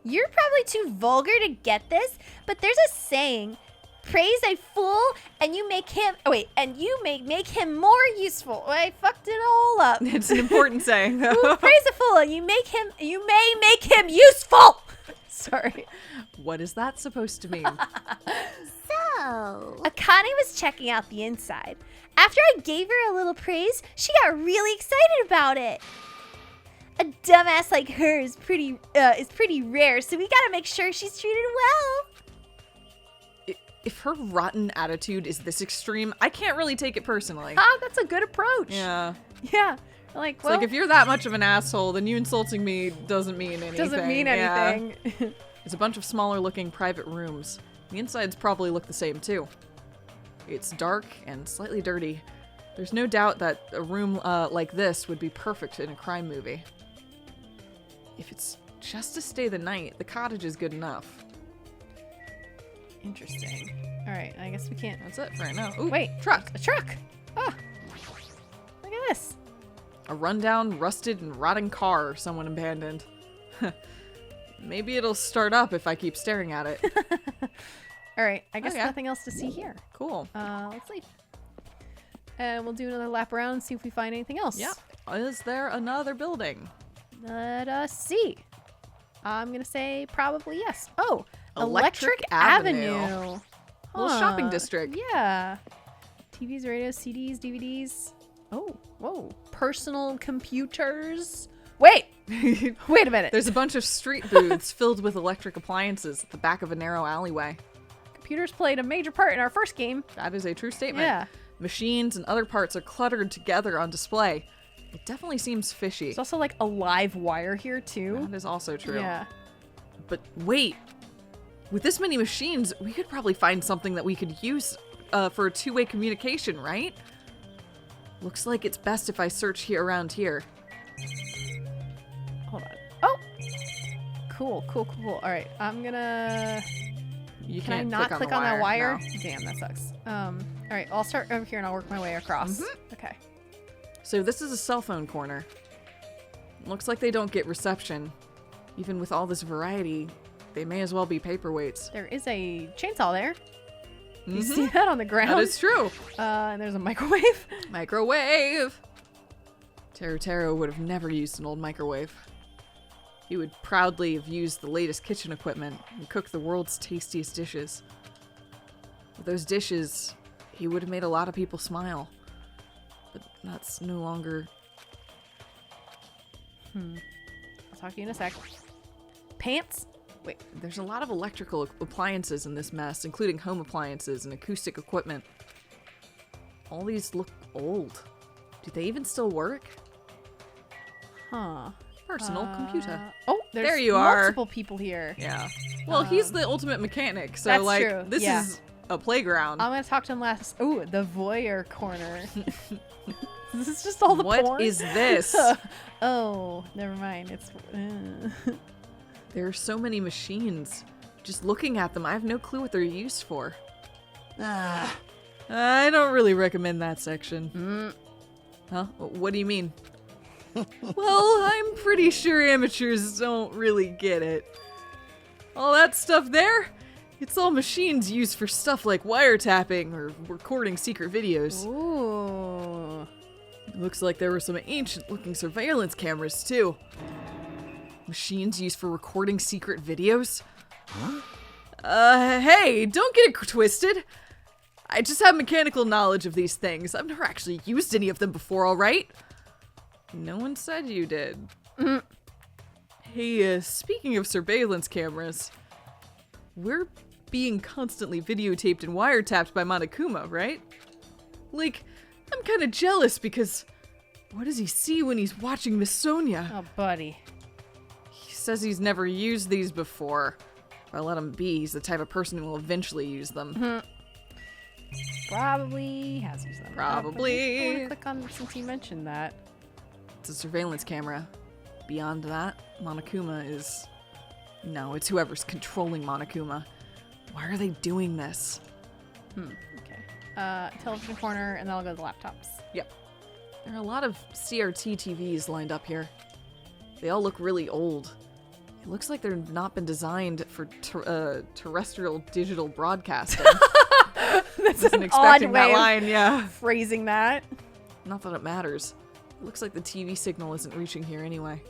you're probably too vulgar to get this, but there's a saying: praise a fool, and you make him. Oh wait, and you make him more useful. I fucked it all up. It's an important saying, though. Ooh, praise a fool, and you may make him useful. Sorry. What is that supposed to mean? So, Akane was checking out the inside. After I gave her a little praise, she got really excited about it. A dumbass like her is pretty rare, so we gotta make sure she's treated well. If her rotten attitude is this extreme, I can't really take it personally. Ah, that's a good approach. Yeah. Yeah. Like, It's well, like, if you're that much of an asshole, then you insulting me doesn't mean anything. doesn't mean Yeah. anything. It's a bunch of smaller looking private rooms. The insides probably look the same too. It's dark and slightly dirty. There's no doubt that a room like this would be perfect in a crime movie. If it's just to stay the night, the cottage is good enough. Interesting. All right, I guess we can't. That's it for right now. Ooh, Wait, truck. a truck. Oh, look at this. A rundown, rusted, and rotting car someone abandoned. Maybe it'll start up if I keep staring at it. All right, I guess Okay. nothing else to see here. Cool. Let's leave. And we'll do another lap around and see if we find anything else. Yeah. Is there another building? Let us see. I'm gonna say probably yes. Oh, Electric Electric Avenue. Avenue. Little shopping district. Yeah. TVs, radios, CDs, DVDs. Oh, whoa. Personal computers. Wait. Wait a minute. There's a bunch of street booths filled with electric appliances at the back of a narrow alleyway. Computers played a major part in our first game. That is a true statement. Yeah. Machines and other parts are cluttered together on display. It definitely seems fishy. There's also like a live wire here too. That is also true. Yeah. But wait, with this many machines, we could probably find something that we could use for a two-way communication, right? Looks like it's best if I search here around here. Hold on. Oh. Cool. All right. I'm gonna. You Can I can't not click on that wire? No. Damn, that sucks. All right. I'll start over here and I'll work my way across. Okay. So this is a cell phone corner. Looks like they don't get reception. Even with all this variety, they may as well be paperweights. There is a chainsaw there. You see that on the ground? That is true. And there's a microwave. Microwave! Taro would have never used an old microwave. He would proudly have used the latest kitchen equipment and cooked the world's tastiest dishes. With those dishes, he would have made a lot of people smile. But that's no longer... I'll talk to you in a sec. Pants? Wait. There's a lot of electrical appliances in this mess, including home appliances and acoustic equipment. All these look old. Do they even still work? Huh. Personal computer. Oh, there's There you are. multiple people here. Yeah. Well, he's the ultimate mechanic, so That's like true, this yeah. is a playground. I'm gonna talk to him last. Ooh, the voyeur corner. This is just all the What porn? is this? Oh, never mind. It's. There are so many machines. Just looking at them, I have no clue what they're used for. I don't really recommend that section. Huh? What do you mean? Well, I'm pretty sure amateurs don't really get it. All that stuff there, it's all machines used for stuff like wiretapping or recording secret videos. Ooh. Looks like there were some ancient-looking surveillance cameras, too. Machines used for recording secret videos? Huh? Hey, don't get it twisted. I just have mechanical knowledge of these things. I've never actually used any of them before, alright? No one said you did. Hey, speaking of surveillance cameras, we're being constantly videotaped and wiretapped by Monokuma, right? Like, I'm kind of jealous because what does he see when he's watching Miss Sonia? Oh, buddy. He says he's never used these before. If I let him be, he's the type of person who will eventually use them. Probably has used them. Probably. I want to click on since you mentioned that. It's a surveillance camera. Beyond that, Monokuma is... No, it's whoever's controlling Monokuma. Why are they doing this? Okay. Television corner, and then I'll go to the laptops. Yep. There are a lot of CRT TVs lined up here. They all look really old. It looks like they've not been designed for terrestrial digital broadcasting. That's Wasn't an expecting odd that way line, yeah. of phrasing that. Not that it matters. It looks like the TV signal isn't reaching here anyway.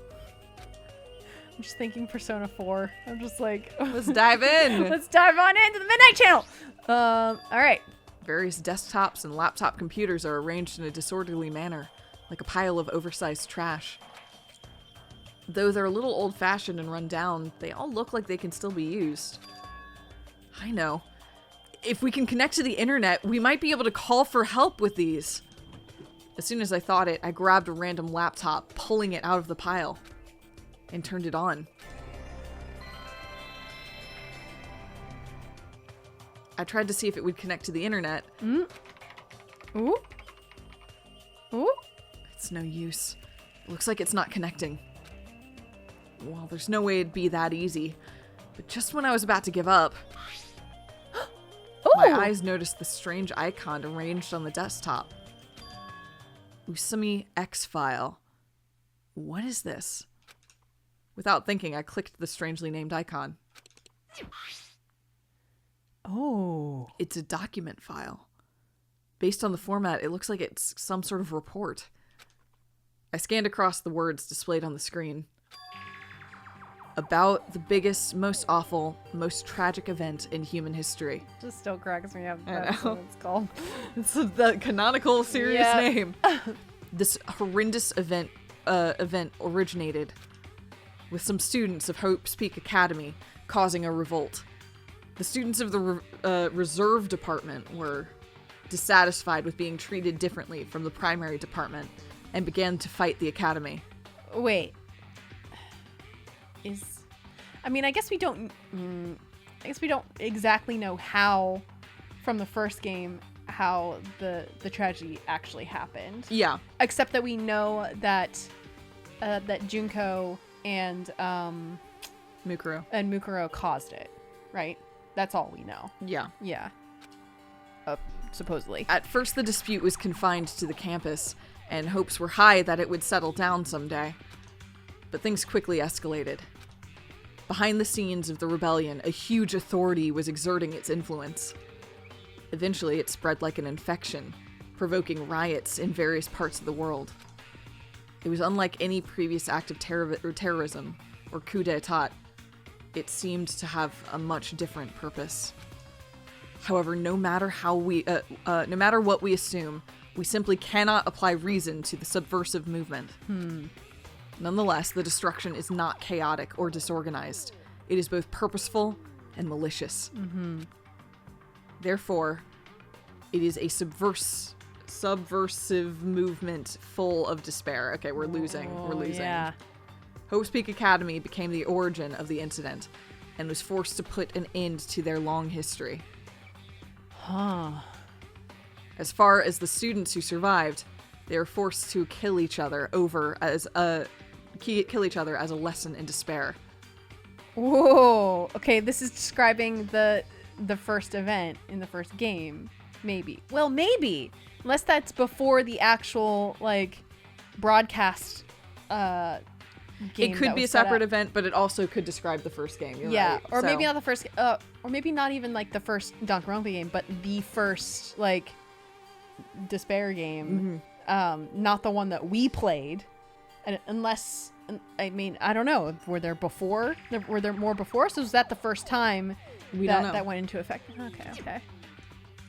I'm just thinking Persona 4. I'm just like... Let's dive in! Let's dive on into the Midnight Channel! Alright. Various desktops and laptop computers are arranged in a disorderly manner, like a pile of oversized trash. Though they're a little old-fashioned and run down, they all look like they can still be used. I know. If we can connect to the internet, we might be able to call for help with these. As soon as I thought it, I grabbed a random laptop, pulling it out of the pile, and turned it on. I tried to see if it would connect to the internet. Ooh. Ooh. It's no use. It looks like it's not connecting. Well, there's no way it'd be that easy. But just when I was about to give up, my eyes noticed the strange icon arranged on the desktop. Usumi X file. What is this? Without thinking, I clicked the strangely named icon. Oh. It's a document file. Based on the format, it looks like it's some sort of report. I scanned across the words displayed on the screen. About the biggest, most awful, most tragic event in human history. Just still cracks me up. I That's know. what it's called. It's the canonical serious Yep. name. This horrendous event originated with some students of Hope's Peak Academy causing a revolt. The students of the reserve department were dissatisfied with being treated differently from the primary department and began to fight the academy. Wait. I guess we don't exactly know how, from the first game, how the tragedy actually happened. Yeah. Except that we know that that Junko and Mukuro. caused it, right? That's all we know. Yeah. Yeah. Supposedly. At first, the dispute was confined to the campus, and hopes were high that it would settle down someday. But things quickly escalated. Behind the scenes of the rebellion, a huge authority was exerting its influence. Eventually, it spread like an infection, provoking riots in various parts of the world. It was unlike any previous act of terrorism or coup d'etat. It seemed to have a much different purpose. However, no matter what we assume, we simply cannot apply reason to the subversive movement. Nonetheless, the destruction is not chaotic or disorganized. It is both purposeful and malicious. Therefore, it is a subversive movement full of despair. Okay, we're losing. Yeah. Hope's Peak Academy became the origin of the incident and was forced to put an end to their long history. Huh. As far as the students who survived, they were forced to kill each other as a lesson in despair. Whoa. Okay, this is describing the first event in the first game. Maybe. Well, maybe. Unless that's before the actual, like, broadcast game. It could that be a was set separate up. event, but it also could describe the first game. You're Yeah, right. or So- maybe not the first, or maybe not even, like, the first Danganronpa game, but the first, like, Despair game. Not the one that we played. And unless, I mean, I don't know. Were there more before? So was that the first time We don't know. that went into effect? Okay.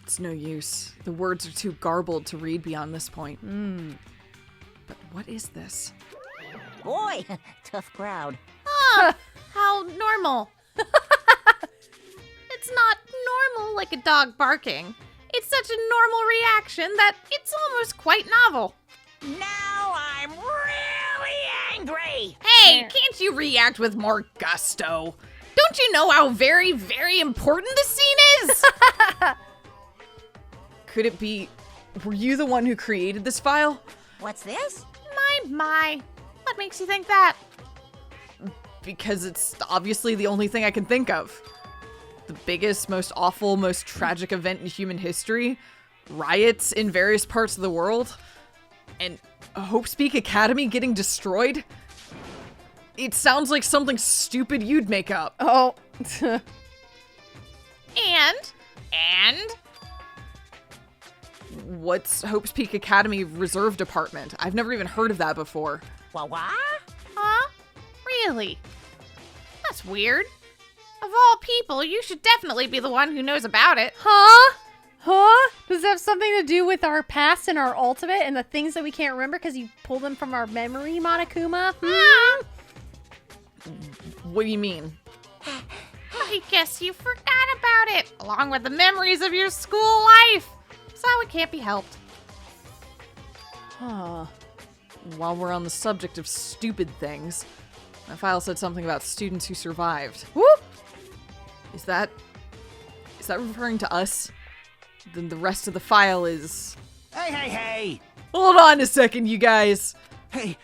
It's no use. The words are too garbled to read beyond this point. But what is this? Boy, tough crowd. How normal. It's not normal like a dog barking. It's such a normal reaction that it's almost quite novel. Now I'm really angry. Hey, can't you react with more gusto? Don't you know how very, very important this scene is? Could it be... Were you the one who created this file? What's this? My. What makes you think that? Because it's obviously the only thing I can think of. The biggest, most awful, most tragic event in human history. Riots in various parts of the world. And Hope's Peak Academy getting destroyed. It sounds like something stupid you'd make up. Oh. And? What's Hope's Peak Academy Reserve Department? I've never even heard of that before. What? Huh? Really? That's weird. Of all people, you should definitely be the one who knows about it. Huh? Does it have something to do with our past and our ultimate and the things that we can't remember because you pulled them from our memory, Monokuma? What do you mean? I guess you forgot about it, along with the memories of your school life. So it can't be helped. Huh. While we're on the subject of stupid things, my file said something about students who survived. Whoop! Is that referring to us? Then the rest of the file is... Hey! Hold on a second, you guys. Hey!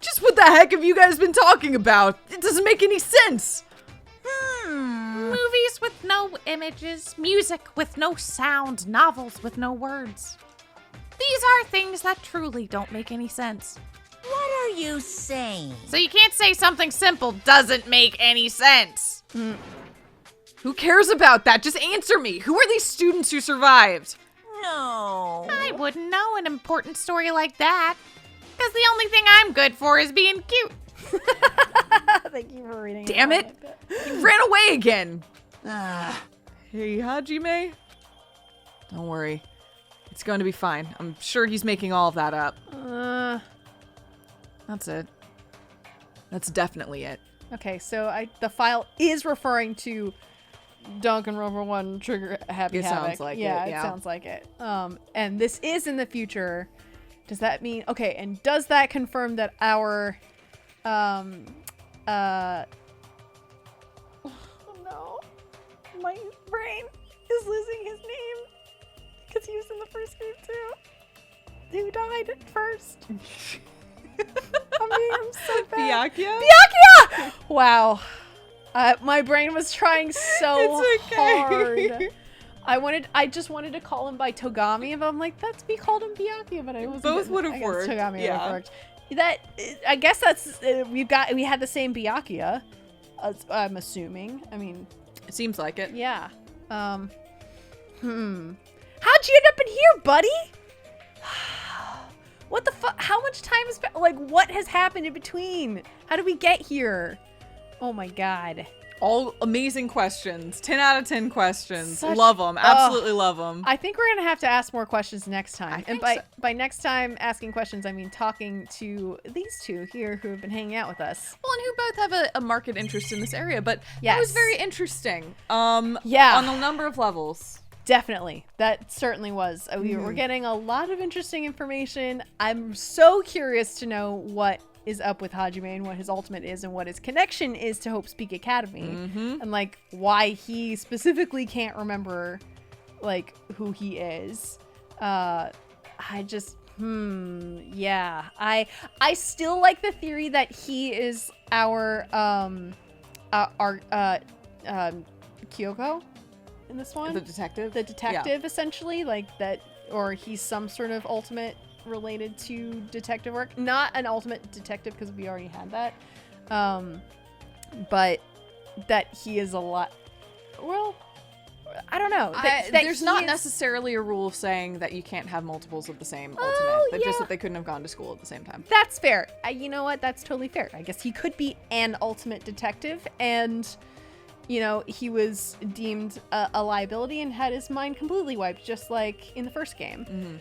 Just what the heck have you guys been talking about? It doesn't make any sense. Movies with no images, music with no sound, novels with no words. These are things that truly don't make any sense. What are you saying? So you can't say something simple doesn't make any sense. Who cares about that? Just answer me. Who are these students who survived? No. I wouldn't know an important story like that. Because the only thing I'm good for is being cute. Thank you for reading. Damn it. You ran away again. Ah, Hey, Hajime? Don't worry. It's going to be fine. I'm sure he's making all of that up. That's it. That's definitely it. Okay, so the file is referring to Danganronpa 1 Trigger Happy It Havoc. sounds like it, yeah. yeah. It sounds like it. And this is in the future. Does that mean... Okay, and does that confirm that our... Oh no. My brain is losing his name. Because he was in the first game too. Who died at first? I'm so bad. Byakuya? Byakuya! Wow. My brain was trying so It's okay. hard. I just wanted to call him by Togami, but I'm like, that's we called him Byakuya, but I wasn't. Both would have I guess worked, Togami would yeah. have worked. I guess that's we had the same Byakuya. I'm assuming. I mean, It seems like it. yeah. How'd you end up in here, buddy? What the fuck? How much time has like what has happened in between? How did we get here? Oh my god. All amazing questions. 10 out of 10 questions. Such- Love them. Absolutely love them. I think we're gonna have to ask more questions next time. And think by so. by next time asking questions, I mean talking to these two here who have been hanging out with us. Well, and who both have a market interest in this area, but that Yes. was very interesting. Yeah. On a number of levels. Definitely. That certainly was. We Mm-hmm. were getting a lot of interesting information. I'm so curious to know what is up with Hajime and what his ultimate is and what his connection is to Hope's Peak Academy. Mm-hmm. And like why he specifically can't remember like who he is. I just yeah. I still like the theory that he is our Kyoko. in this one. The detective? The detective, essentially, like that, or he's some sort of ultimate related to detective work. Not an ultimate detective, because we already had that. But that he is a lot, well, I don't know. There's not necessarily a rule saying that you can't have multiples of the same ultimate. Just that they couldn't have gone to school at the same time. That's fair. You know what? That's totally fair. I guess he could be an ultimate detective, and, you know, he was deemed a liability and had his mind completely wiped, just like in the first game.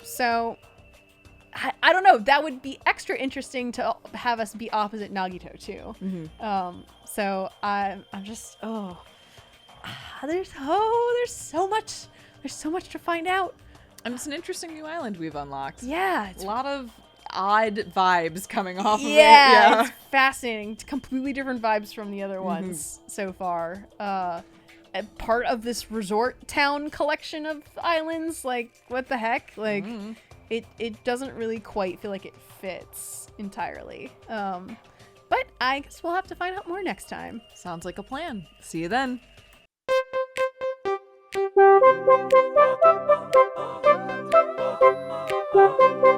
So, I don't know. That would be extra interesting to have us be opposite Nagito, too. So, I'm just, there's so much to find out. And it's an interesting new island we've unlocked. Yeah. It's a lot of odd vibes coming off of it. Yeah, it's fascinating. It's completely different vibes from the other ones so far. Part of this resort town collection of islands, like, what the heck? Like, it doesn't really quite feel like it fits entirely. But I guess we'll have to find out more next time. Sounds like a plan. See you then. Thank you.